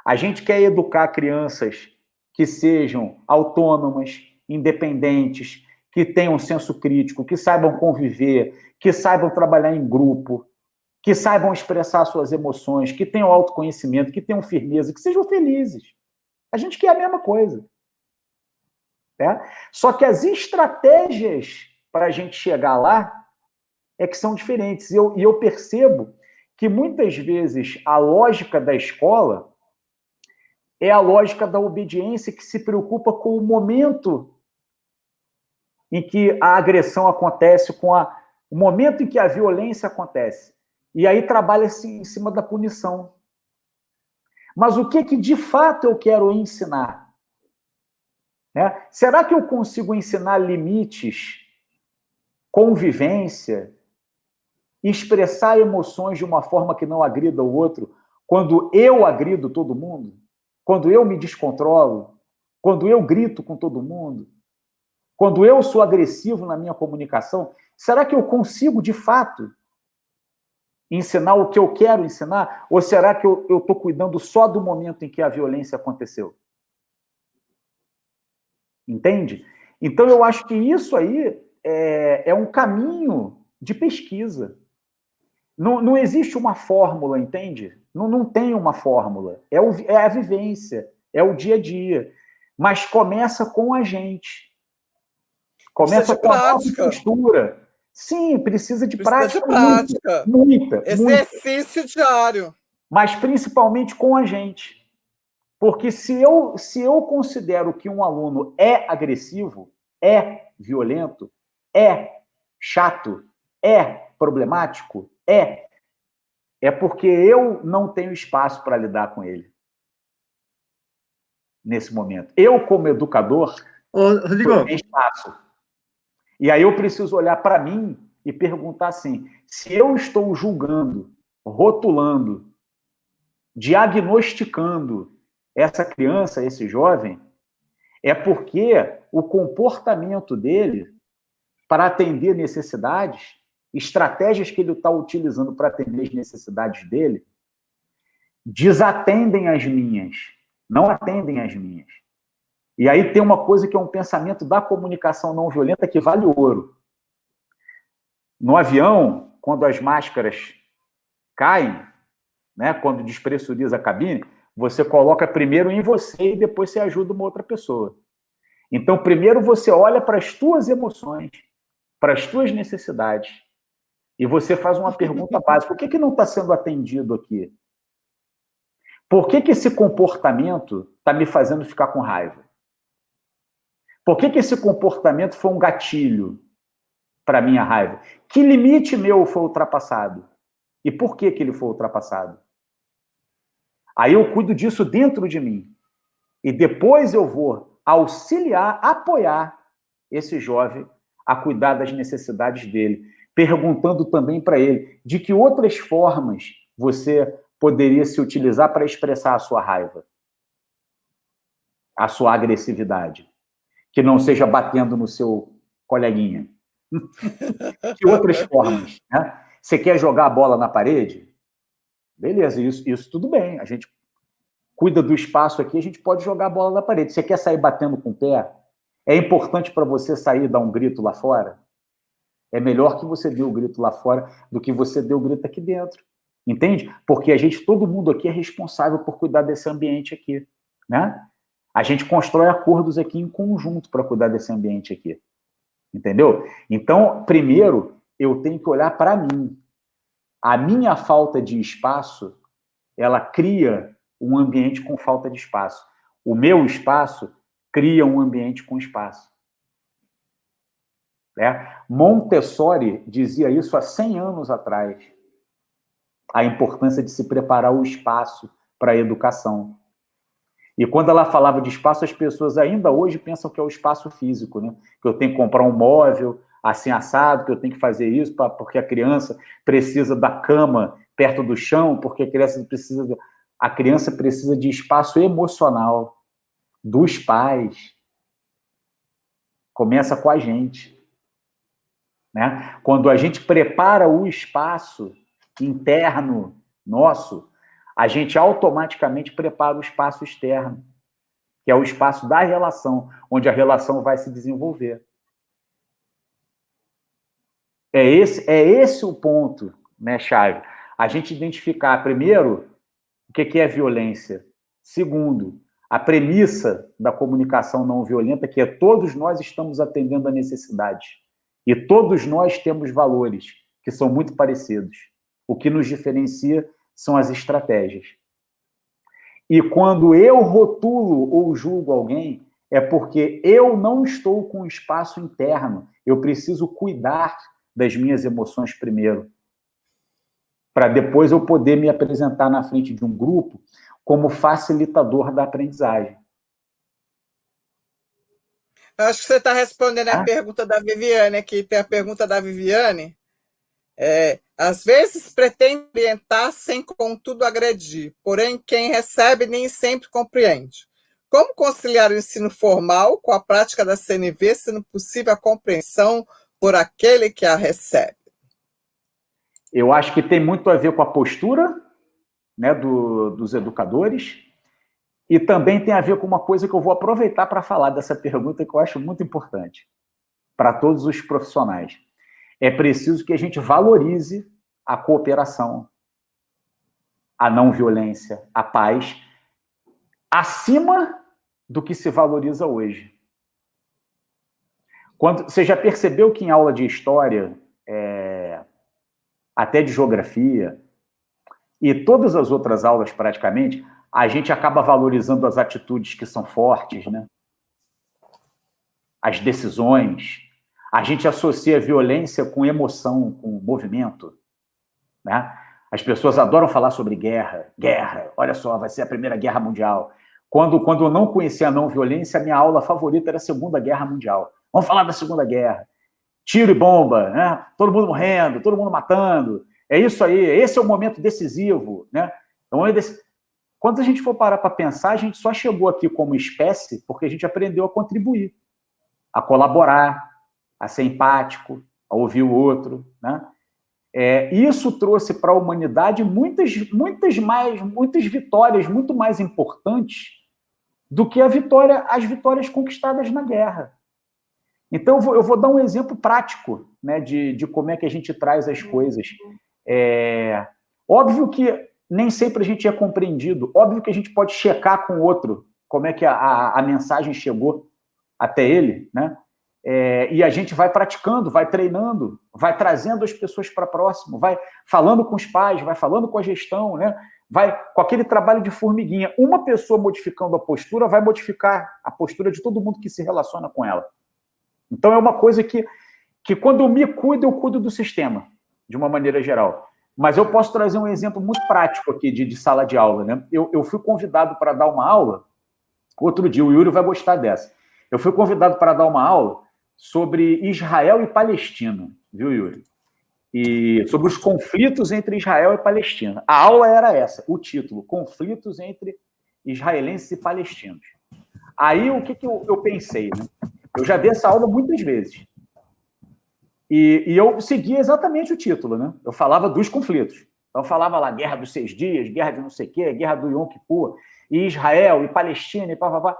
A gente quer educar crianças que sejam autônomas, independentes, que tenham senso crítico, que saibam conviver, que saibam trabalhar em grupo, que saibam expressar suas emoções, que tenham autoconhecimento, que tenham firmeza, que sejam felizes. A gente quer a mesma coisa. Né? Só que as estratégias para a gente chegar lá é que são diferentes. E eu percebo que muitas vezes a lógica da escola é a lógica da obediência que se preocupa com o momento em que a agressão acontece, o momento em que a violência acontece. E aí trabalha-se em cima da punição. Mas o que de fato eu quero ensinar? Né? Será que eu consigo ensinar limites, convivência, expressar emoções de uma forma que não agrida o outro, quando eu agrido todo mundo? Quando eu me descontrolo? Quando eu grito com todo mundo? Quando eu sou agressivo na minha comunicação? Será que eu consigo, de fato, ensinar o que eu quero ensinar? Ou será que eu estou cuidando só do momento em que a violência aconteceu? Entende? Então, eu acho que isso aí é um caminho de pesquisa. Não existe uma fórmula, entende? Não tem uma fórmula. É a vivência, é o dia a dia. Mas começa com a gente. Começa com a nossa postura. Sim, precisa de prática. Muita. Exercício diário. Mas principalmente com a gente. Porque se eu considero que um aluno é agressivo, é violento, é chato, é problemático, é porque eu não tenho espaço para lidar com ele nesse momento. Eu, como educador, não tenho espaço. E aí eu preciso olhar para mim e perguntar assim, se eu estou julgando, rotulando, diagnosticando essa criança, esse jovem, é porque o comportamento dele para atender necessidades, estratégias que ele está utilizando para atender as necessidades dele, desatendem as minhas, não atendem as minhas. E aí tem uma coisa que é um pensamento da comunicação não violenta que vale ouro. No avião, quando as máscaras caem, né, quando despressuriza a cabine, você coloca primeiro em você e depois você ajuda uma outra pessoa. Então, primeiro você olha para as tuas emoções, para as tuas necessidades, e você faz uma pergunta básica. Por que não está sendo atendido aqui? Por que esse comportamento está está me fazendo ficar com raiva? Por que esse comportamento foi um gatilho para a minha raiva? Que limite meu foi ultrapassado? E por que ele foi ultrapassado? Aí eu cuido disso dentro de mim. E depois eu vou auxiliar, apoiar esse jovem a cuidar das necessidades dele, perguntando também para ele de que outras formas você poderia se utilizar para expressar a sua raiva, a sua agressividade, que não seja batendo no seu coleguinha. Que outras formas, né? Você quer jogar a bola na parede? Beleza, isso tudo bem. A gente cuida do espaço aqui, a gente pode jogar a bola na parede. Você quer sair batendo com o pé? É importante para você sair e dar um grito lá fora? É melhor que você dê o grito lá fora do que você dê o grito aqui dentro. Entende? Porque todo mundo aqui é responsável por cuidar desse ambiente aqui, né? A gente constrói acordos aqui em conjunto para cuidar desse ambiente aqui. Entendeu? Então, primeiro, eu tenho que olhar para mim. A minha falta de espaço, ela cria um ambiente com falta de espaço. O meu espaço cria um ambiente com espaço. Montessori dizia isso há 100 anos atrás. A importância de se preparar o espaço para a educação. E quando ela falava de espaço, as pessoas ainda hoje pensam que é o espaço físico, né? Que eu tenho que comprar um móvel assim assado, que eu tenho que fazer isso porque a criança precisa da cama perto do chão, porque a criança precisa de espaço emocional dos pais. Começa com a gente, né? Quando a gente prepara o espaço interno nosso, a gente automaticamente prepara o espaço externo, que é o espaço da relação, onde a relação vai se desenvolver. É esse o ponto, né, chave? A gente identificar, primeiro, o que é violência. Segundo, a premissa da comunicação não violenta, que é todos nós estamos atendendo a necessidades. E todos nós temos valores que são muito parecidos. O que nos diferencia são as estratégias. E quando eu rotulo ou julgo alguém, é porque eu não estou com espaço interno. Eu preciso cuidar das minhas emoções primeiro, para depois eu poder me apresentar na frente de um grupo como facilitador da aprendizagem. Eu acho que você está respondendo a pergunta da Viviane aqui. Tem a pergunta da Viviane. Às vezes pretende orientar sem, contudo, agredir. Porém, quem recebe nem sempre compreende. Como conciliar o ensino formal com a prática da CNV, sendo possível a compreensão por aquele que a recebe? Eu acho que tem muito a ver com a postura, né, dos educadores, e também tem a ver com uma coisa que eu vou aproveitar para falar dessa pergunta, que eu acho muito importante para todos os profissionais. É preciso que a gente valorize a cooperação, a não violência, a paz, acima do que se valoriza hoje. Você já percebeu que em aula de história, até de geografia, e todas as outras aulas praticamente, a gente acaba valorizando as atitudes que são fortes, né? As decisões. A gente associa violência com emoção, com movimento, né? As pessoas adoram falar sobre guerra. Guerra, olha só, vai ser a Primeira Guerra Mundial. Quando eu não conhecia a não violência, a minha aula favorita era a Segunda Guerra Mundial. Vamos falar da Segunda Guerra. Tiro e bomba, né? Todo mundo morrendo, todo mundo matando. É isso aí, esse é o momento decisivo, né? Então, quando a gente for parar para pensar, a gente só chegou aqui como espécie porque a gente aprendeu a contribuir, a colaborar, a ser empático, a ouvir o outro, né? Isso trouxe para a humanidade muitas vitórias muito mais importantes do que as vitórias conquistadas na guerra. Então, eu vou dar um exemplo prático, né, de como é que a gente traz as coisas. Óbvio que nem sempre a gente é compreendido, óbvio que a gente pode checar com o outro como é que a mensagem chegou até ele, né? E a gente vai praticando, vai treinando, vai trazendo as pessoas para próximo, vai falando com os pais, vai falando com a gestão, né? Vai com aquele trabalho de formiguinha. Uma pessoa modificando a postura vai modificar a postura de todo mundo que se relaciona com ela. Então, é uma coisa que quando eu me cuido, eu cuido do sistema, de uma maneira geral. Mas eu posso trazer um exemplo muito prático aqui de sala de aula, né? Eu fui convidado para dar uma aula, outro dia, o Yuri vai gostar dessa. Eu fui convidado para dar uma aula sobre Israel e Palestina, viu, Yuri? E sobre os conflitos entre Israel e Palestina. A aula era essa, o título, Conflitos entre Israelenses e Palestinos. Aí, o que eu pensei, né? Eu já dei essa aula muitas vezes. E eu seguia exatamente o título, né? Eu falava dos conflitos. Então, eu falava lá, Guerra dos 6 Dias, Guerra de não sei o quê, Guerra do Yom Kippur, e Israel, e Palestina, e pá.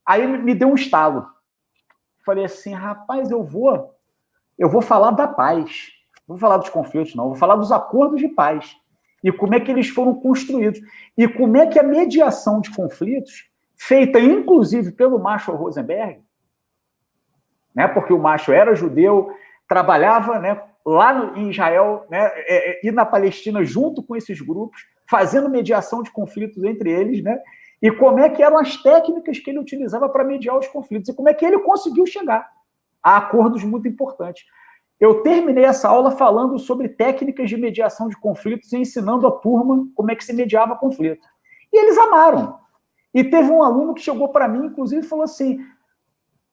Aí me deu um estalo. Falei assim, rapaz, eu vou falar da paz. Não vou falar dos conflitos, não. Eu vou falar dos acordos de paz. E como é que eles foram construídos. E como é que a mediação de conflitos, feita inclusive pelo Marshall Rosenberg, né, porque o Marshall era judeu, trabalhava, né, lá em Israel, né, e na Palestina junto com esses grupos, fazendo mediação de conflitos entre eles, né, e como é que eram as técnicas que ele utilizava para mediar os conflitos, e como é que ele conseguiu chegar a acordos muito importantes. Eu terminei essa aula falando sobre técnicas de mediação de conflitos e ensinando a turma como é que se mediava conflito. E eles amaram. E teve um aluno que chegou para mim, inclusive, e falou assim,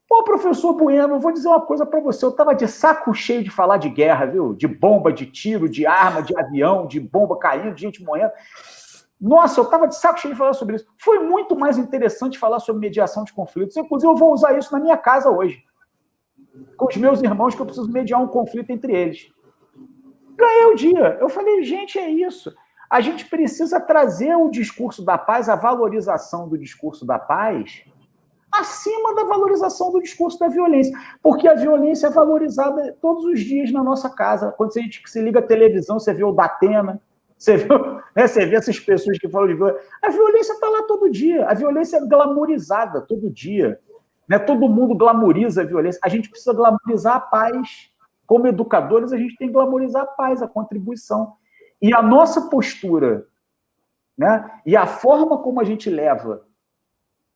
pô, professor Bueno, eu vou dizer uma coisa para você, eu estava de saco cheio de falar de guerra, viu? De bomba, de tiro, de arma, de avião, de bomba caindo, de gente morrendo. Nossa, eu estava de saco cheio de falar sobre isso. Foi muito mais interessante falar sobre mediação de conflitos. Inclusive, eu vou usar isso na minha casa hoje. Com os meus irmãos, que eu preciso mediar um conflito entre eles. Ganhei o dia. Eu falei, gente, é isso. A gente precisa trazer o discurso da paz, a valorização do discurso da paz, acima da valorização do discurso da violência. Porque a violência é valorizada todos os dias na nossa casa. Quando a gente se liga à televisão, você vê o Datena, você vê essas pessoas que falam de violência. A violência está lá todo dia. A violência é glamourizada todo dia. Né? Todo mundo glamoriza a violência. A gente precisa glamorizar a paz. Como educadores, a gente tem que glamorizar a paz, a contribuição. E a nossa postura, né? E a forma como a gente leva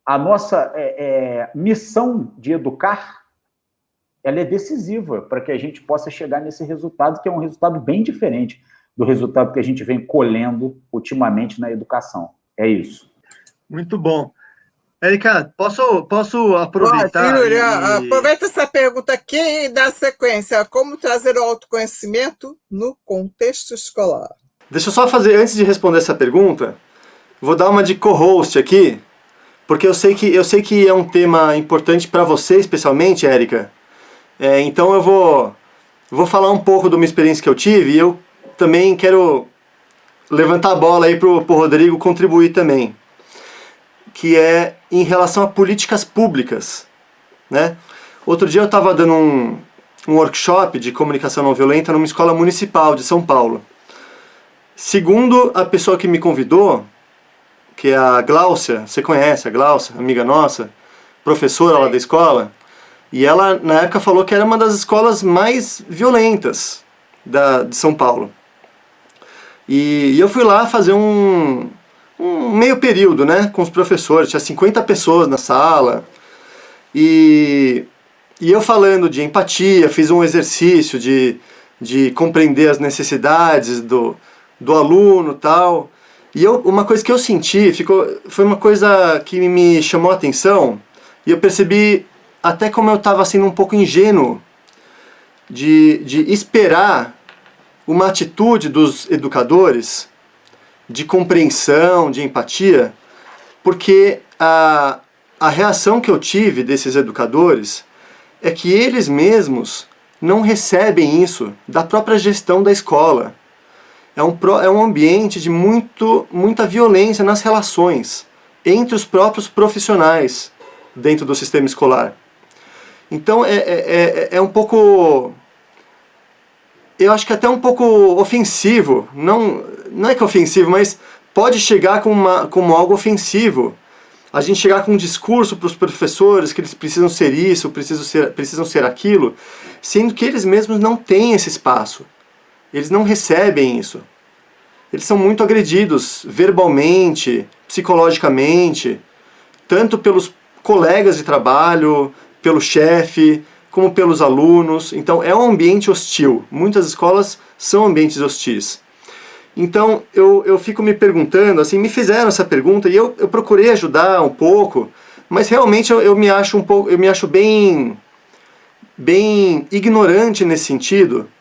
a nossa missão de educar, ela é decisiva para que a gente possa chegar nesse resultado, que é um resultado bem diferente do resultado que a gente vem colhendo ultimamente na educação. É isso. Muito bom. Érica, posso aproveitar? Yuri, aproveita essa pergunta aqui e dá sequência. Como trazer o autoconhecimento no contexto escolar? Deixa eu só fazer, antes de responder essa pergunta, vou dar uma de co-host aqui, porque eu sei que é um tema importante para você, especialmente, Érica. Então eu vou falar um pouco de uma experiência que eu tive e eu também quero levantar a bola aí pro Rodrigo contribuir também, que é em relação a políticas públicas, né? Outro dia eu estava dando um workshop de comunicação não violenta numa escola municipal de São Paulo. Segundo a pessoa que me convidou, que é a Gláucia, você conhece a Gláucia, amiga nossa, professora lá da escola, e ela na época falou que era uma das escolas mais violentas de São Paulo. E eu fui lá fazer um meio período, né, com os professores, tinha 50 pessoas na sala, e eu falando de empatia, fiz um exercício de compreender as necessidades do aluno e tal, e uma coisa que eu senti, foi uma coisa que me chamou a atenção, e eu percebi até como eu estava sendo um pouco ingênuo de esperar uma atitude dos educadores de compreensão, de empatia, porque a reação que eu tive desses educadores é que eles mesmos não recebem isso da própria gestão da escola. É um ambiente de muita violência nas relações entre os próprios profissionais dentro do sistema escolar. Então é um pouco... Eu acho que até um pouco ofensivo, não é que ofensivo, mas pode chegar como algo ofensivo a gente chegar com um discurso para os professores que eles precisam ser isso, precisam ser aquilo, sendo que eles mesmos não têm esse espaço. Eles não recebem isso. Eles são muito agredidos verbalmente, psicologicamente, tanto pelos colegas de trabalho, pelo chefe, como pelos alunos. Então é um ambiente hostil. Muitas escolas são ambientes hostis. Então eu fico me perguntando, assim, me fizeram essa pergunta e eu procurei ajudar um pouco, mas realmente eu me acho bem ignorante nesse sentido.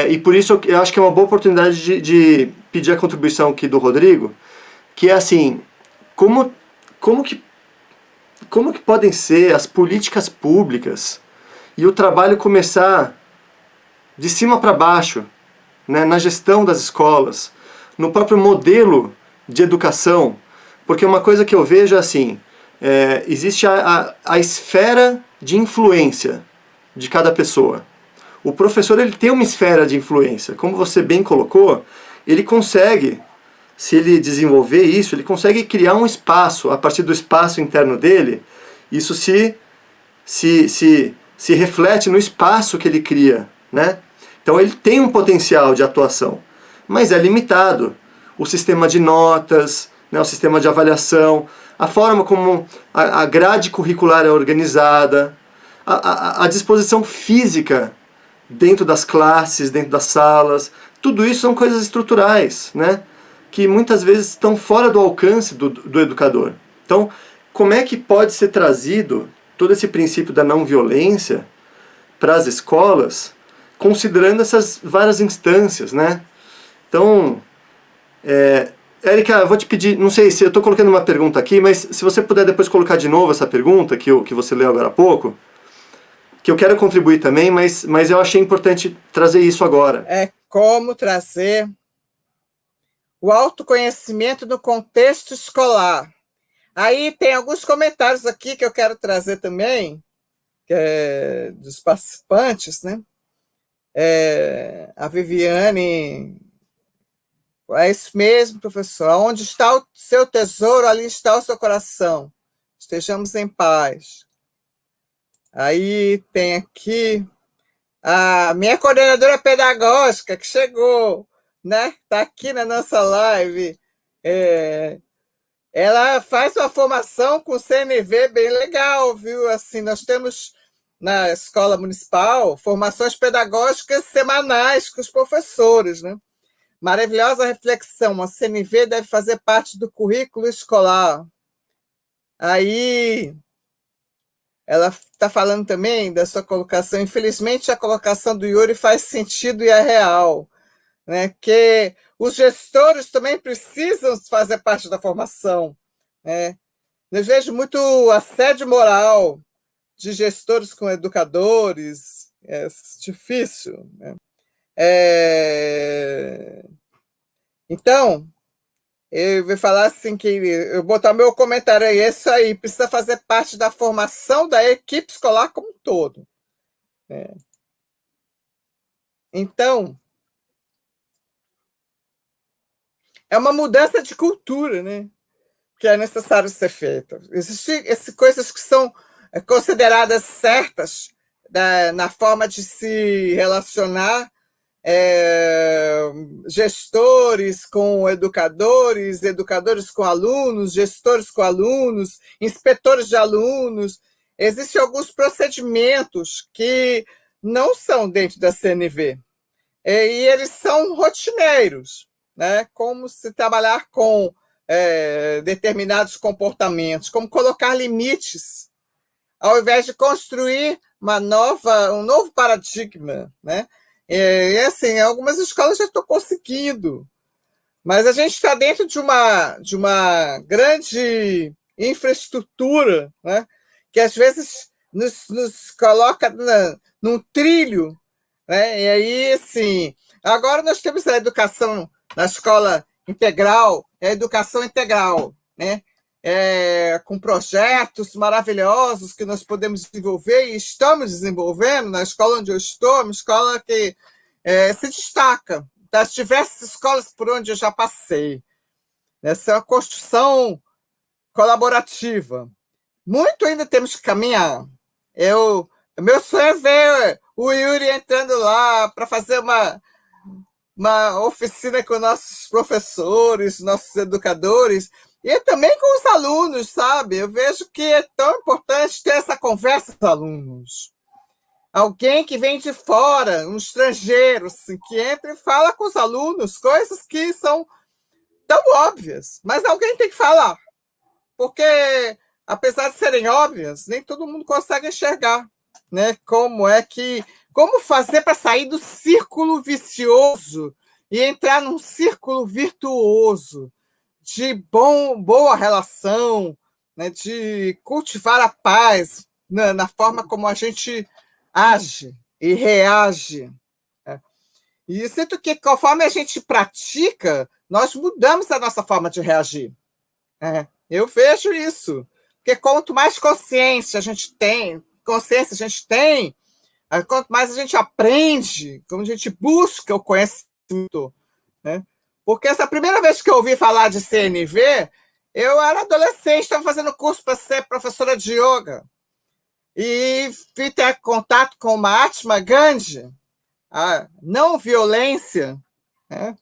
E por isso eu acho que é uma boa oportunidade de pedir a contribuição aqui do Rodrigo, que é assim, como que podem ser as políticas públicas e o trabalho começar de cima para baixo, né, na gestão das escolas, no próprio modelo de educação, porque uma coisa que eu vejo é assim, existe a esfera de influência de cada pessoa. O professor ele tem uma esfera de influência, como você bem colocou, ele consegue, se ele desenvolver isso, ele consegue criar um espaço, a partir do espaço interno dele, isso se reflete no espaço que ele cria, né? Então ele tem um potencial de atuação, mas é limitado. O sistema de notas, né, o sistema de avaliação, a forma como a grade curricular é organizada, a disposição física dentro das classes, dentro das salas, tudo isso são coisas estruturais, né, que muitas vezes estão fora do alcance do educador. Então, como é que pode ser trazido todo esse princípio da não violência para as escolas, considerando essas várias instâncias, né? Então, Érica, eu vou te pedir, não sei se eu estou colocando uma pergunta aqui, mas se você puder depois colocar de novo essa pergunta que você leu agora há pouco, que eu quero contribuir também, mas eu achei importante trazer isso agora. É como trazer o autoconhecimento no contexto escolar. Aí tem alguns comentários aqui que eu quero trazer também, dos participantes, né? A Viviane, é isso mesmo, professor. Onde está o seu tesouro, ali está o seu coração. Estejamos em paz. Aí tem aqui a minha coordenadora pedagógica que chegou, né? Está aqui na nossa live. Ela faz uma formação com CNV bem legal, viu? Assim, nós temos na escola municipal formações pedagógicas semanais com os professores, né? Maravilhosa reflexão, a CNV deve fazer parte do currículo escolar. Aí, ela está falando também da sua colocação. Infelizmente, a colocação do Yuri faz sentido e é real, né? Que os gestores também precisam fazer parte da formação, né? Eu vejo muito assédio moral de gestores com educadores, é difícil, né? Então, eu vou falar assim que eu botar meu comentário aí, isso aí, precisa fazer parte da formação da equipe escolar como um todo. Então, é uma mudança de cultura, né? Que é necessário ser feita. Existem coisas que são consideradas certas na forma de se relacionar gestores com educadores, educadores com alunos, gestores com alunos, inspetores de alunos. Existem alguns procedimentos que não são dentro da CNV, e eles são rotineiros, né? Como se trabalhar com determinados comportamentos, como colocar limites, ao invés de construir um novo paradigma, né? E assim, algumas escolas já estão conseguindo, mas a gente está dentro de uma grande infraestrutura, né? Que às vezes nos coloca num trilho, né? E aí, assim, agora nós temos a educação na escola integral, a educação integral, né? Com projetos maravilhosos que nós podemos desenvolver e estamos desenvolvendo na escola onde eu estou, uma escola que se destaca das diversas escolas por onde eu já passei. Essa é uma construção colaborativa. Muito ainda temos que caminhar. Meu sonho é ver o Yuri entrando lá para fazer uma oficina com nossos professores, nossos educadores, e também com os alunos, sabe? Eu vejo que é tão importante ter essa conversa com os alunos. Alguém que vem de fora, um estrangeiro, assim, que entra e fala com os alunos coisas que são tão óbvias, mas alguém tem que falar, porque, apesar de serem óbvias, nem todo mundo consegue enxergar, né? Como fazer para sair do círculo vicioso e entrar num círculo virtuoso de boa relação, né? De cultivar a paz na forma como a gente age e reage. E sinto que, conforme a gente pratica, nós mudamos a nossa forma de reagir. Eu vejo isso. Porque quanto mais consciência a gente tem, quanto mais a gente aprende, como a gente busca o conhecimento, né? Porque essa primeira vez que eu ouvi falar de CNV, eu era adolescente, estava fazendo curso para ser professora de yoga. E fui ter contato com o Mahatma Gandhi, a não violência, né?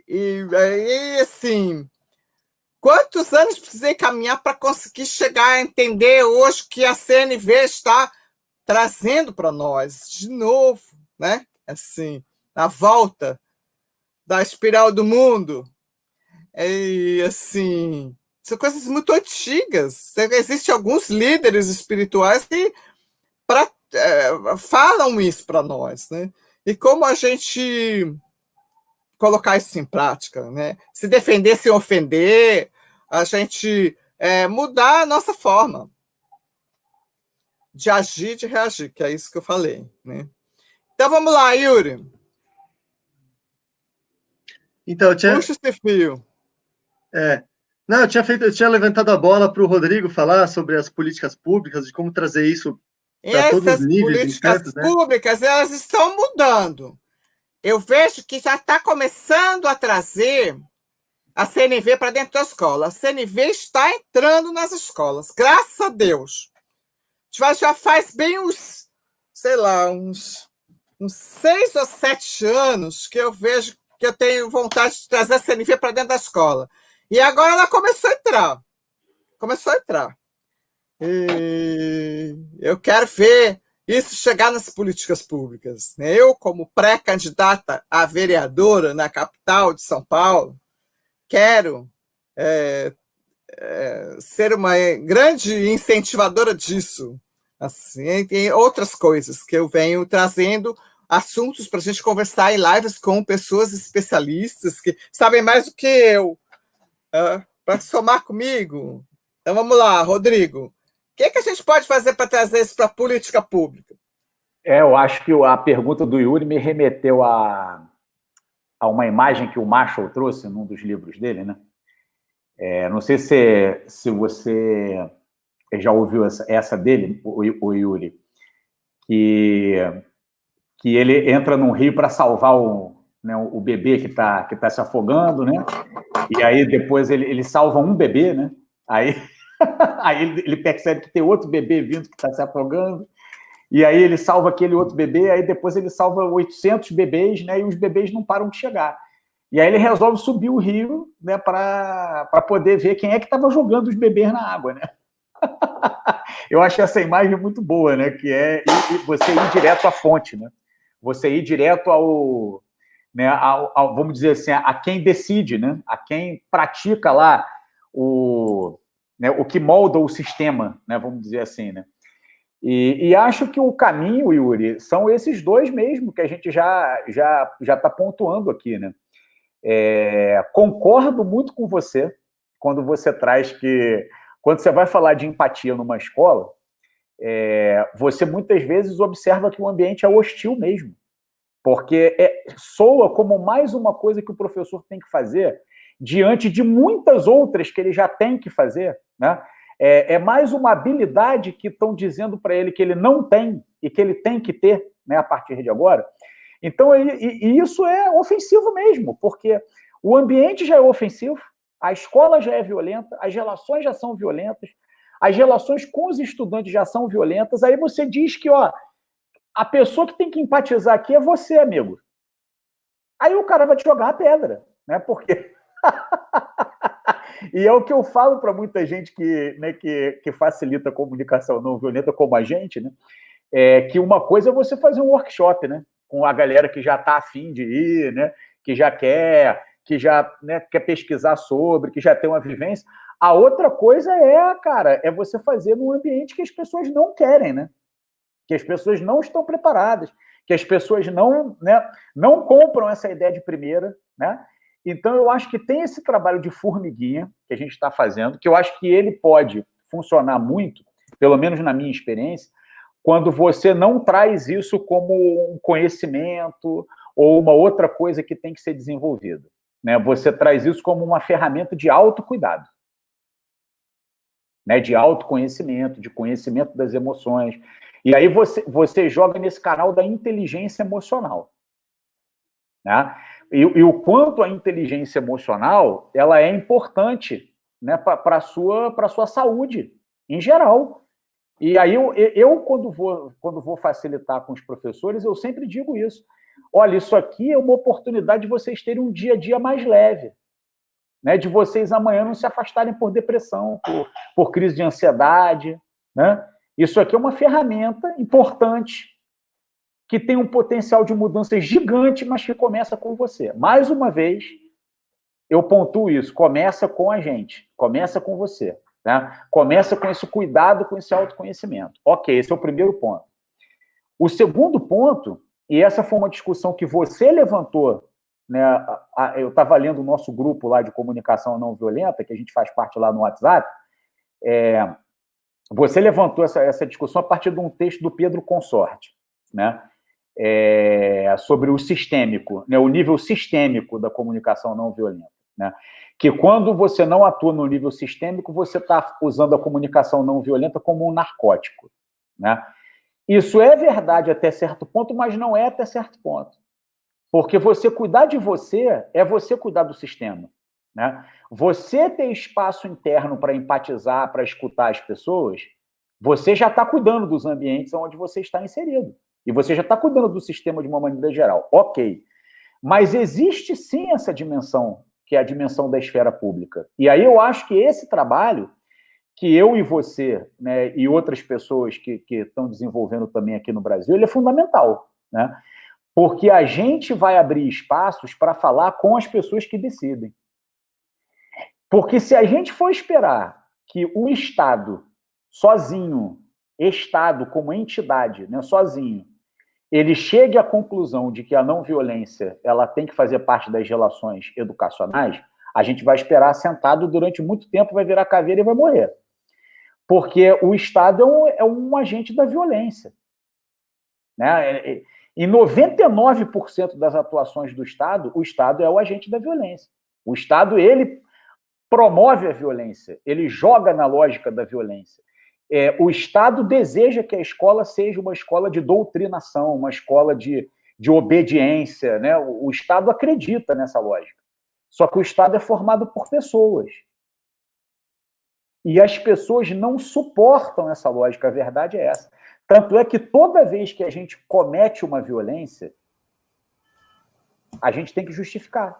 E assim, quantos anos precisei caminhar para conseguir chegar a entender hoje que a CNV está trazendo para nós de novo, né? Assim, a volta da espiral do mundo. E assim, são coisas muito antigas. Existem alguns líderes espirituais que falam isso para nós, né? E como a gente colocar isso em prática, né? Se defender sem ofender, a gente mudar a nossa forma de agir, de reagir, que é isso que eu falei, né? Então vamos lá, Yuri. Então, puxa esse fio. Não, eu tinha levantado a bola para o Rodrigo falar sobre as políticas públicas, de como trazer isso para todos os níveis políticas públicas, né? Elas estão mudando. Eu vejo que já está começando a trazer a CNV para dentro da escola. A CNV está entrando nas escolas, graças a Deus. Já faz bem uns 6 ou 7 anos que eu vejo que eu tenho vontade de trazer a CNV para dentro da escola. E agora ela começou a entrar. E eu quero ver isso chegar nas políticas públicas. Eu, como pré-candidata a vereadora na capital de São Paulo, quero ser uma grande incentivadora disso. Assim, tem outras coisas que eu venho trazendo, assuntos para a gente conversar em lives com pessoas especialistas que sabem mais do que eu, para somar comigo. Então vamos lá, Rodrigo. O que a gente pode fazer para trazer isso para a política pública? Eu acho que a pergunta do Yuri me remeteu a uma imagem que o Marshall trouxe num dos livros dele, né? Não sei se você já ouviu essa dele, o Yuri, que ele entra num rio para salvar o bebê que tá se afogando, né? E aí depois ele salva um bebê, né? Aí ele percebe que tem outro bebê vindo que está se afogando, e aí ele salva aquele outro bebê, aí depois ele salva 800 bebês, né? E os bebês não param de chegar. E aí ele resolve subir o rio, né? Para poder ver quem é que estava jogando os bebês na água, né? Eu acho essa imagem muito boa, né? Que é você ir direto à fonte, né? Você ir direto vamos dizer assim, a quem decide, né? A quem pratica lá o que molda o sistema, né? Vamos dizer assim, né? E acho que o caminho, Yuri, são esses dois mesmo que a gente já está pontuando aqui, né? Concordo muito com você quando você traz que quando você vai falar de empatia numa escola, você muitas vezes observa que o ambiente é hostil mesmo, porque soa como mais uma coisa que o professor tem que fazer diante de muitas outras que ele já tem que fazer, né? É mais uma habilidade que estão dizendo para ele que ele não tem e que ele tem que ter, né, a partir de agora. Então, isso é ofensivo mesmo, porque o ambiente já é ofensivo, A escola já é violenta, as relações já são violentas, as relações com os estudantes já são violentas. Aí você diz que, ó, a pessoa que tem que empatizar aqui é você, amigo. Aí o cara vai te jogar a pedra, né? Porque e é o que eu falo para muita gente que facilita a comunicação não violenta, como a gente, né? Que uma coisa é você fazer um workshop, né? Com a galera que já está afim de ir, né? Que já quer, né, quer pesquisar sobre, que já tem uma vivência. A outra coisa cara, é você fazer num ambiente que as pessoas não querem, né? Que as pessoas não estão preparadas, que as pessoas não compram essa ideia de primeira, né? Então, eu acho que tem esse trabalho de formiguinha que a gente está fazendo, que eu acho que ele pode funcionar muito, pelo menos na minha experiência, quando você não traz isso como um conhecimento ou uma outra coisa que tem que ser desenvolvida, né? Você traz isso como uma ferramenta de autocuidado, né? De autoconhecimento, de conhecimento das emoções. E aí você joga nesse canal da inteligência emocional, né? E o quanto a inteligência emocional ela é importante, né, para a sua saúde em geral. E aí eu quando vou facilitar com os professores, eu sempre digo isso. Olha, isso aqui é uma oportunidade de vocês terem um dia a dia mais leve, né? De vocês amanhã não se afastarem por depressão, por crise de ansiedade, né? Isso aqui é uma ferramenta importante que tem um potencial de mudança gigante, mas que começa com você. Mais uma vez, eu pontuo isso, começa com a gente, começa com você, né? Começa com esse cuidado, com esse autoconhecimento. Ok, esse é o primeiro ponto. O segundo ponto, e essa foi uma discussão que você levantou, né? Eu estava lendo o nosso grupo lá de comunicação não violenta, que a gente faz parte lá no WhatsApp, você levantou essa discussão a partir de um texto do Pedro Consorte, né? Sobre o sistêmico, né? O nível sistêmico da comunicação não violenta, né? Que quando você não atua no nível sistêmico, você está usando a comunicação não violenta como um narcótico, né? Isso é verdade até certo ponto, mas não é até certo ponto. Porque você cuidar de você é você cuidar do sistema, né? Você ter espaço interno para empatizar, para escutar as pessoas, você já está cuidando dos ambientes onde você está inserido. E você já está cuidando do sistema de uma maneira geral. Ok. Mas existe sim essa dimensão, que é a dimensão da esfera pública. E aí eu acho que esse trabalho, que eu e você, né, e outras pessoas que estão desenvolvendo também aqui no Brasil, ele é fundamental, né? Porque a gente vai abrir espaços para falar com as pessoas que decidem. Porque se a gente for esperar que o Estado, sozinho, Estado como entidade, né, sozinho, ele chegue à conclusão de que a não violência ela tem que fazer parte das relações educacionais, a gente vai esperar sentado durante muito tempo, vai virar caveira e vai morrer. Porque o Estado é um agente da violência, né? Em 99% das atuações do Estado, o Estado é o agente da violência. O Estado, ele promove a violência, ele joga na lógica da violência. O Estado deseja que a escola seja uma escola de doutrinação, uma escola de obediência, né? O Estado acredita nessa lógica. Só que o Estado é formado por pessoas. E as pessoas não suportam essa lógica, a verdade é essa. Tanto é que toda vez que a gente comete uma violência, a gente tem que justificar.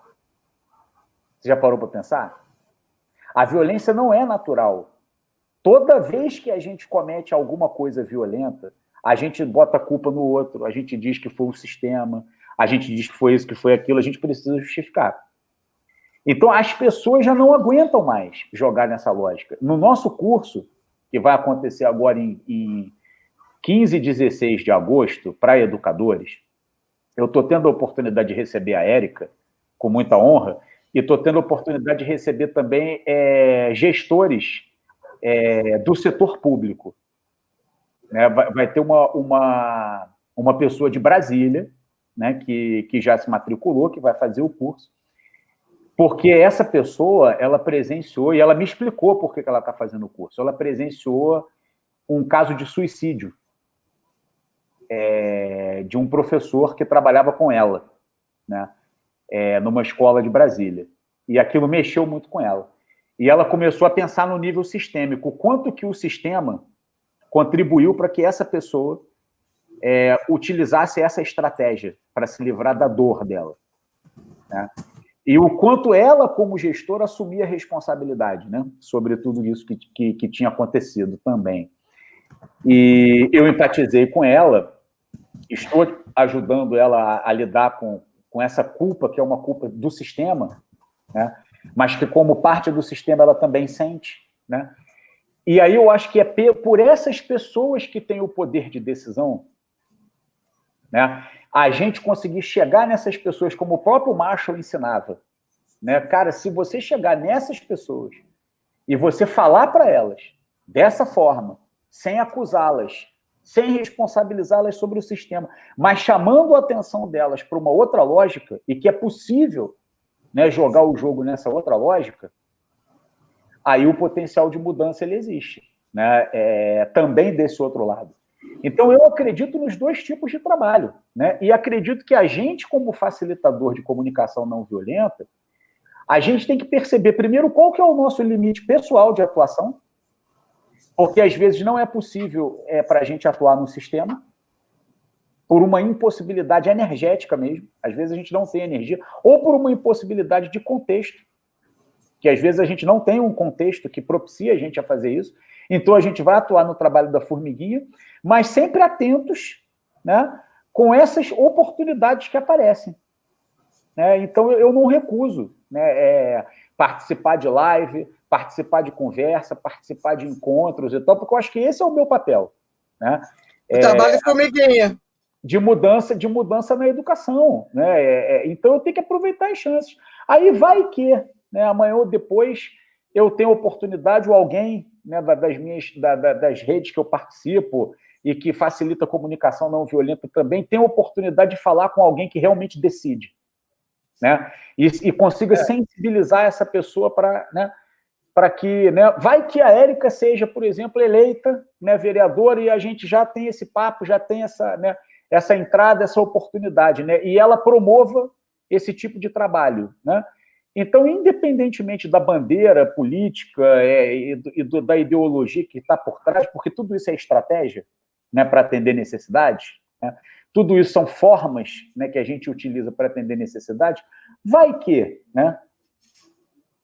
Você já parou para pensar? A violência não é natural. Toda vez que a gente comete alguma coisa violenta, a gente bota a culpa no outro, a gente diz que foi o sistema, a gente diz que foi isso, que foi aquilo, a gente precisa justificar. Então, as pessoas já não aguentam mais jogar nessa lógica. No nosso curso, que vai acontecer agora em 15 e 16 de agosto, para educadores, eu estou tendo a oportunidade de receber a Érica, com muita honra, e estou tendo a oportunidade de receber também gestores do setor público. Né? Vai ter uma pessoa de Brasília, né, que já se matriculou, que vai fazer o curso, porque essa pessoa, ela presenciou, e ela me explicou por que ela está fazendo o curso, ela presenciou um caso de suicídio de um professor que trabalhava com ela, né, numa escola de Brasília. E aquilo mexeu muito com ela. E ela começou a pensar no nível sistêmico, o quanto que o sistema contribuiu para que essa pessoa utilizasse essa estratégia para se livrar da dor dela, né? E o quanto ela, como gestora, assumia a responsabilidade, né, sobre tudo isso que tinha acontecido também. E eu empatizei com ela, estou ajudando ela a lidar com essa culpa, que é uma culpa do sistema, né, mas que, como parte do sistema, ela também sente, né? E aí eu acho que é por essas pessoas que têm o poder de decisão, né, a gente conseguir chegar nessas pessoas, como o próprio Marshall ensinava, né? Cara, se você chegar nessas pessoas e você falar para elas dessa forma, sem acusá-las, sem responsabilizá-las sobre o sistema, mas chamando a atenção delas para uma outra lógica, e que é possível, né, jogar o jogo nessa outra lógica, aí o potencial de mudança ele existe, né? Também desse outro lado. Então, eu acredito nos dois tipos de trabalho, né? E acredito que a gente, como facilitador de comunicação não violenta, a gente tem que perceber, primeiro, qual que é o nosso limite pessoal de atuação, porque, às vezes, não é possível para a gente atuar no sistema, por uma impossibilidade energética mesmo, às vezes a gente não tem energia, ou por uma impossibilidade de contexto, que às vezes a gente não tem um contexto que propicia a gente a fazer isso, então a gente vai atuar no trabalho da formiguinha, mas sempre atentos, né, com essas oportunidades que aparecem, né? Então eu não recuso, né, participar de live, participar de conversa, participar de encontros e tal, porque eu acho que esse é o meu papel, né? O trabalho de formiguinha. De mudança na educação, né? Então eu tenho que aproveitar as chances. Aí vai que, né, amanhã ou depois eu tenho oportunidade, ou alguém, né, das redes que eu participo e que facilita a comunicação não violenta também, tem a oportunidade de falar com alguém que realmente decide, né? E consiga sensibilizar essa pessoa para, né, para que, né, vai que a Érica seja, por exemplo, eleita, né, vereadora, e a gente já tem esse papo, já tem essa, né, essa entrada, essa oportunidade, né, e ela promova esse tipo de trabalho, né? Então, independentemente da bandeira política da ideologia que está por trás, porque tudo isso é estratégia, né, para atender necessidades, né? Tudo isso são formas, né, que a gente utiliza para atender necessidades, vai que, né?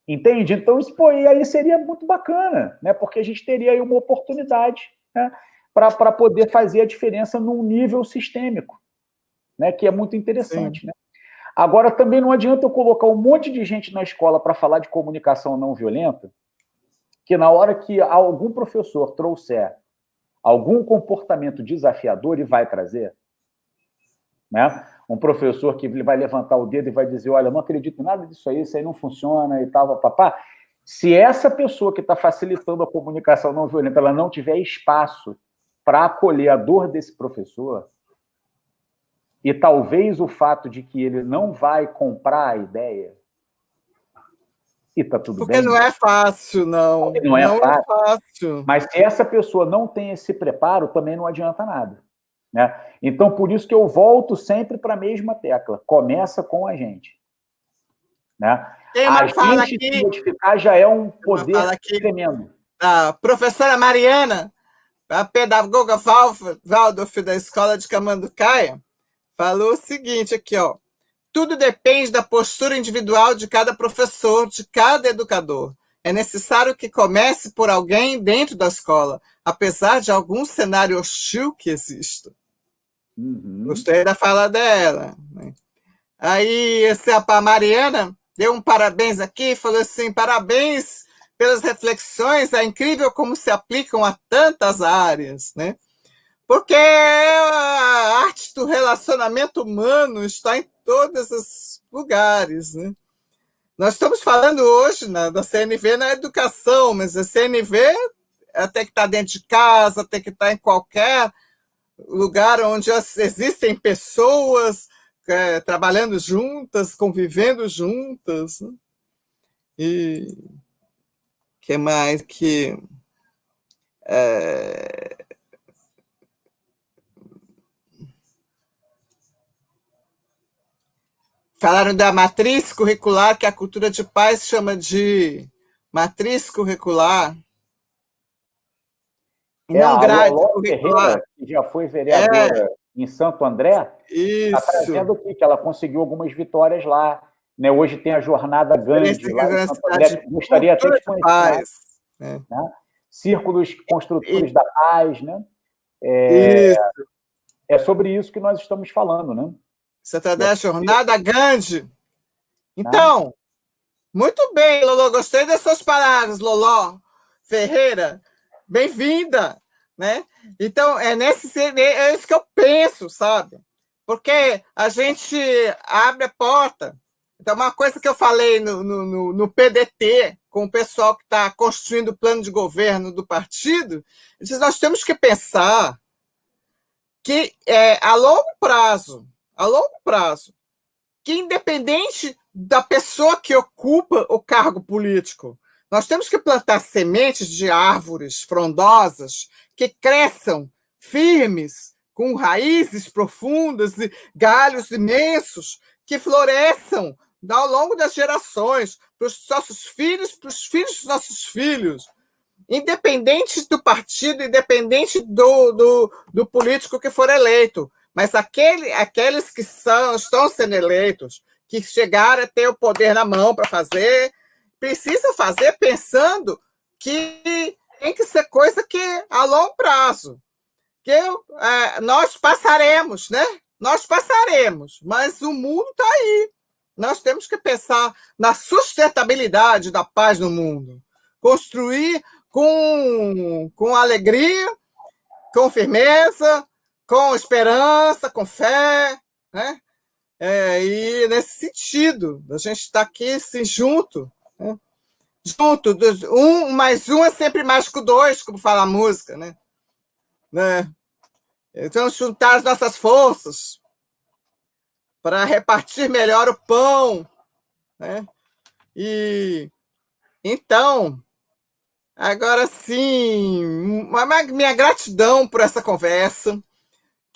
Entende? Então, isso, pô, e aí seria muito bacana, né? Porque a gente teria aí uma oportunidade, né, para poder fazer a diferença num nível sistêmico, né, que é muito interessante, né? Agora, também não adianta eu colocar um monte de gente na escola para falar de comunicação não violenta, que na hora que algum professor trouxer algum comportamento desafiador, e vai trazer, né? Um professor que vai levantar o dedo e vai dizer, olha, eu não acredito em nada disso aí não funciona e tal, papá. Se essa pessoa que está facilitando a comunicação não violenta, ela não tiver espaço para acolher a dor desse professor, e talvez o fato de que ele não vai comprar a ideia, e está tudo Porque bem. não é fácil, não. Não é Não fácil. é fácil. Mas se essa pessoa não tem esse preparo, também não adianta nada, né? Então, por isso que eu volto sempre para a mesma tecla. Começa com a gente, né? Tem uma A fala gente se aqui, modificar já é um poder tremendo. A professora Mariana, a pedagoga Waldorf da Escola de Camanducaia, falou o seguinte aqui, ó. Tudo depende da postura individual de cada professor, de cada educador. É necessário que comece por alguém dentro da escola, apesar de algum cenário hostil que exista. Gostei da fala dela, né? Aí a Mariana deu um parabéns aqui, falou assim, parabéns pelas reflexões, é incrível como se aplicam a tantas áreas, né? Porque a arte do relacionamento humano está em todos os lugares, né? Nós estamos falando hoje da CNV na educação, mas a CNV tem que estar dentro de casa, tem que estar em qualquer lugar onde existem pessoas trabalhando juntas, convivendo juntas, né? E que mais que Falaram da matriz curricular, que a cultura de paz chama de matriz curricular, e não A grade Loló curricular. Ferreira, que já foi vereadora em Santo André, está Isso. trazendo aqui que ela conseguiu algumas vitórias lá. Né? Hoje tem a jornada Gandhi lá em Santo André. Gostaria até de conhecer. Paz, né? Círculos construtores da paz, né? É sobre isso que nós estamos falando, né? Santo André, jornada Gandhi. Então, muito bem, Loló, gostei das suas palavras, Loló Ferreira, bem-vinda, né? Então, é isso que eu penso, sabe? Porque a gente abre a porta. Então, uma coisa que eu falei no PDT, com o pessoal que está construindo o plano de governo do partido, nós temos que pensar que a longo prazo, que independente da pessoa que ocupa o cargo político, nós temos que plantar sementes de árvores frondosas que cresçam firmes, com raízes profundas e galhos imensos, que floresçam ao longo das gerações, para os nossos filhos, para os filhos dos nossos filhos, independente do partido, independente do político que for eleito. Mas aqueles que estão sendo eleitos, que chegaram a ter o poder na mão para fazer, precisam fazer pensando que tem que ser coisa que a longo prazo. Que nós passaremos, né? Nós passaremos, mas o mundo está aí. Nós temos que pensar na sustentabilidade da paz no mundo. Construir com alegria, com firmeza, com esperança, com fé, né? E nesse sentido, a gente está aqui assim, junto, né? Junto, um mais um é sempre mais que o dois, como fala a música, né? Então, juntar as nossas forças para repartir melhor o pão, né? E então, agora sim, minha gratidão por essa conversa.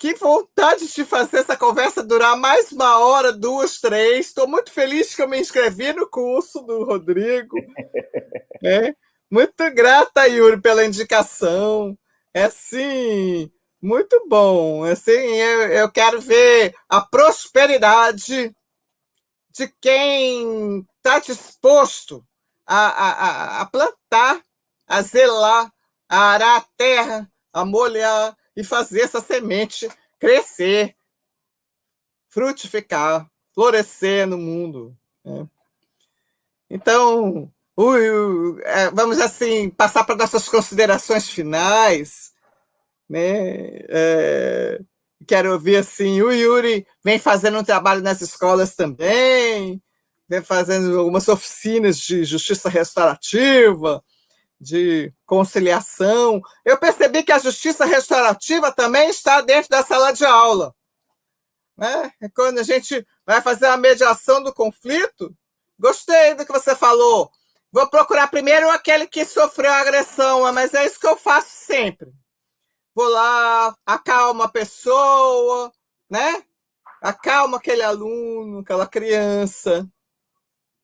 Que vontade de fazer essa conversa durar mais 1 hora, 2, 3. Estou muito feliz que eu me inscrevi no curso do Rodrigo. Muito grata, Yuri, pela indicação. Assim, muito bom. Assim, eu quero ver a prosperidade de quem está disposto a plantar, a zelar, a arar a terra, a molhar e fazer essa semente crescer, frutificar, florescer no mundo. Então, vamos assim passar para nossas considerações finais, né? Quero ouvir assim, o Yuri vem fazendo um trabalho nas escolas também, vem fazendo algumas oficinas de justiça restaurativa, de conciliação. Eu percebi que a justiça restaurativa também está dentro da sala de aula, né? Quando a gente vai fazer a mediação do conflito, gostei do que você falou. Vou procurar primeiro aquele que sofreu a agressão, mas é isso que eu faço sempre. Vou lá, acalmo a pessoa, né? Acalmo aquele aluno, aquela criança,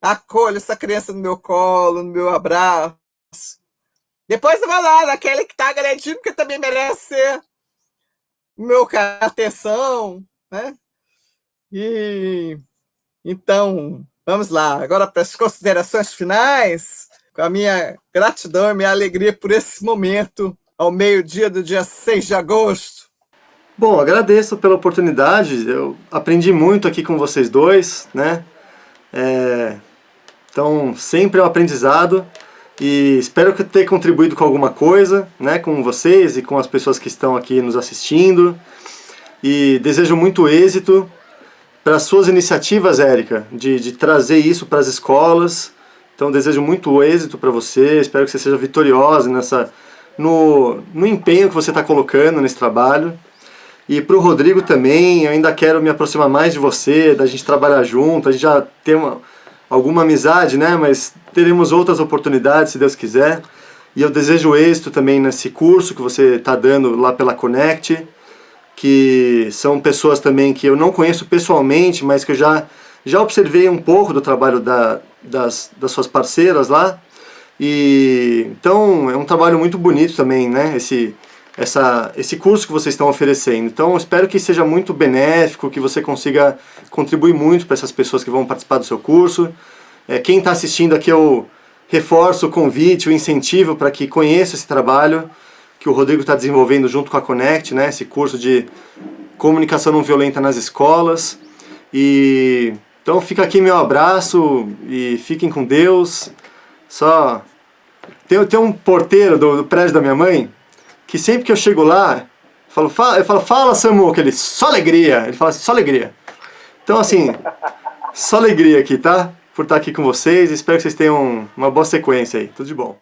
acolho essa criança no meu colo, no meu abraço. Depois eu vou lá naquele que está agredindo, que também merece meu atenção, né? E então, vamos lá. Agora para as considerações finais, com a minha gratidão e minha alegria por esse momento, ao meio-dia do dia 6 de agosto. Bom, agradeço pela oportunidade. Eu aprendi muito aqui com vocês dois, né? Então, sempre é um aprendizado. E espero ter contribuído com alguma coisa, né, com vocês e com as pessoas que estão aqui nos assistindo. E desejo muito êxito para as suas iniciativas, Érica, de trazer isso para as escolas. Então desejo muito êxito para você, espero que você seja vitoriosa no empenho que você está colocando nesse trabalho. E para o Rodrigo também, eu ainda quero me aproximar mais de você, da gente trabalhar junto, a gente já tem alguma amizade, né? Mas teremos outras oportunidades, se Deus quiser. E eu desejo êxito também nesse curso que você está dando lá pela Connect, que são pessoas também que eu não conheço pessoalmente, mas que eu já Já observei um pouco do trabalho das suas parceiras lá, e então é um trabalho muito bonito também, né? Esse curso que vocês estão oferecendo. Então, espero que seja muito benéfico, que você consiga contribuir muito para essas pessoas que vão participar do seu curso. Quem está assistindo aqui, eu reforço o convite, o incentivo para que conheça esse trabalho que o Rodrigo está desenvolvendo junto com a Connect, né? Esse curso de comunicação não violenta nas escolas. Então, fica aqui meu abraço e fiquem com Deus. Tem um porteiro do prédio da minha mãe que sempre que eu chego lá, eu falo, fala Samu, que ele, só alegria. Ele fala assim, só alegria. Então, assim, só alegria aqui, tá? Por estar aqui com vocês. Espero que vocês tenham uma boa sequência aí. Tudo de bom.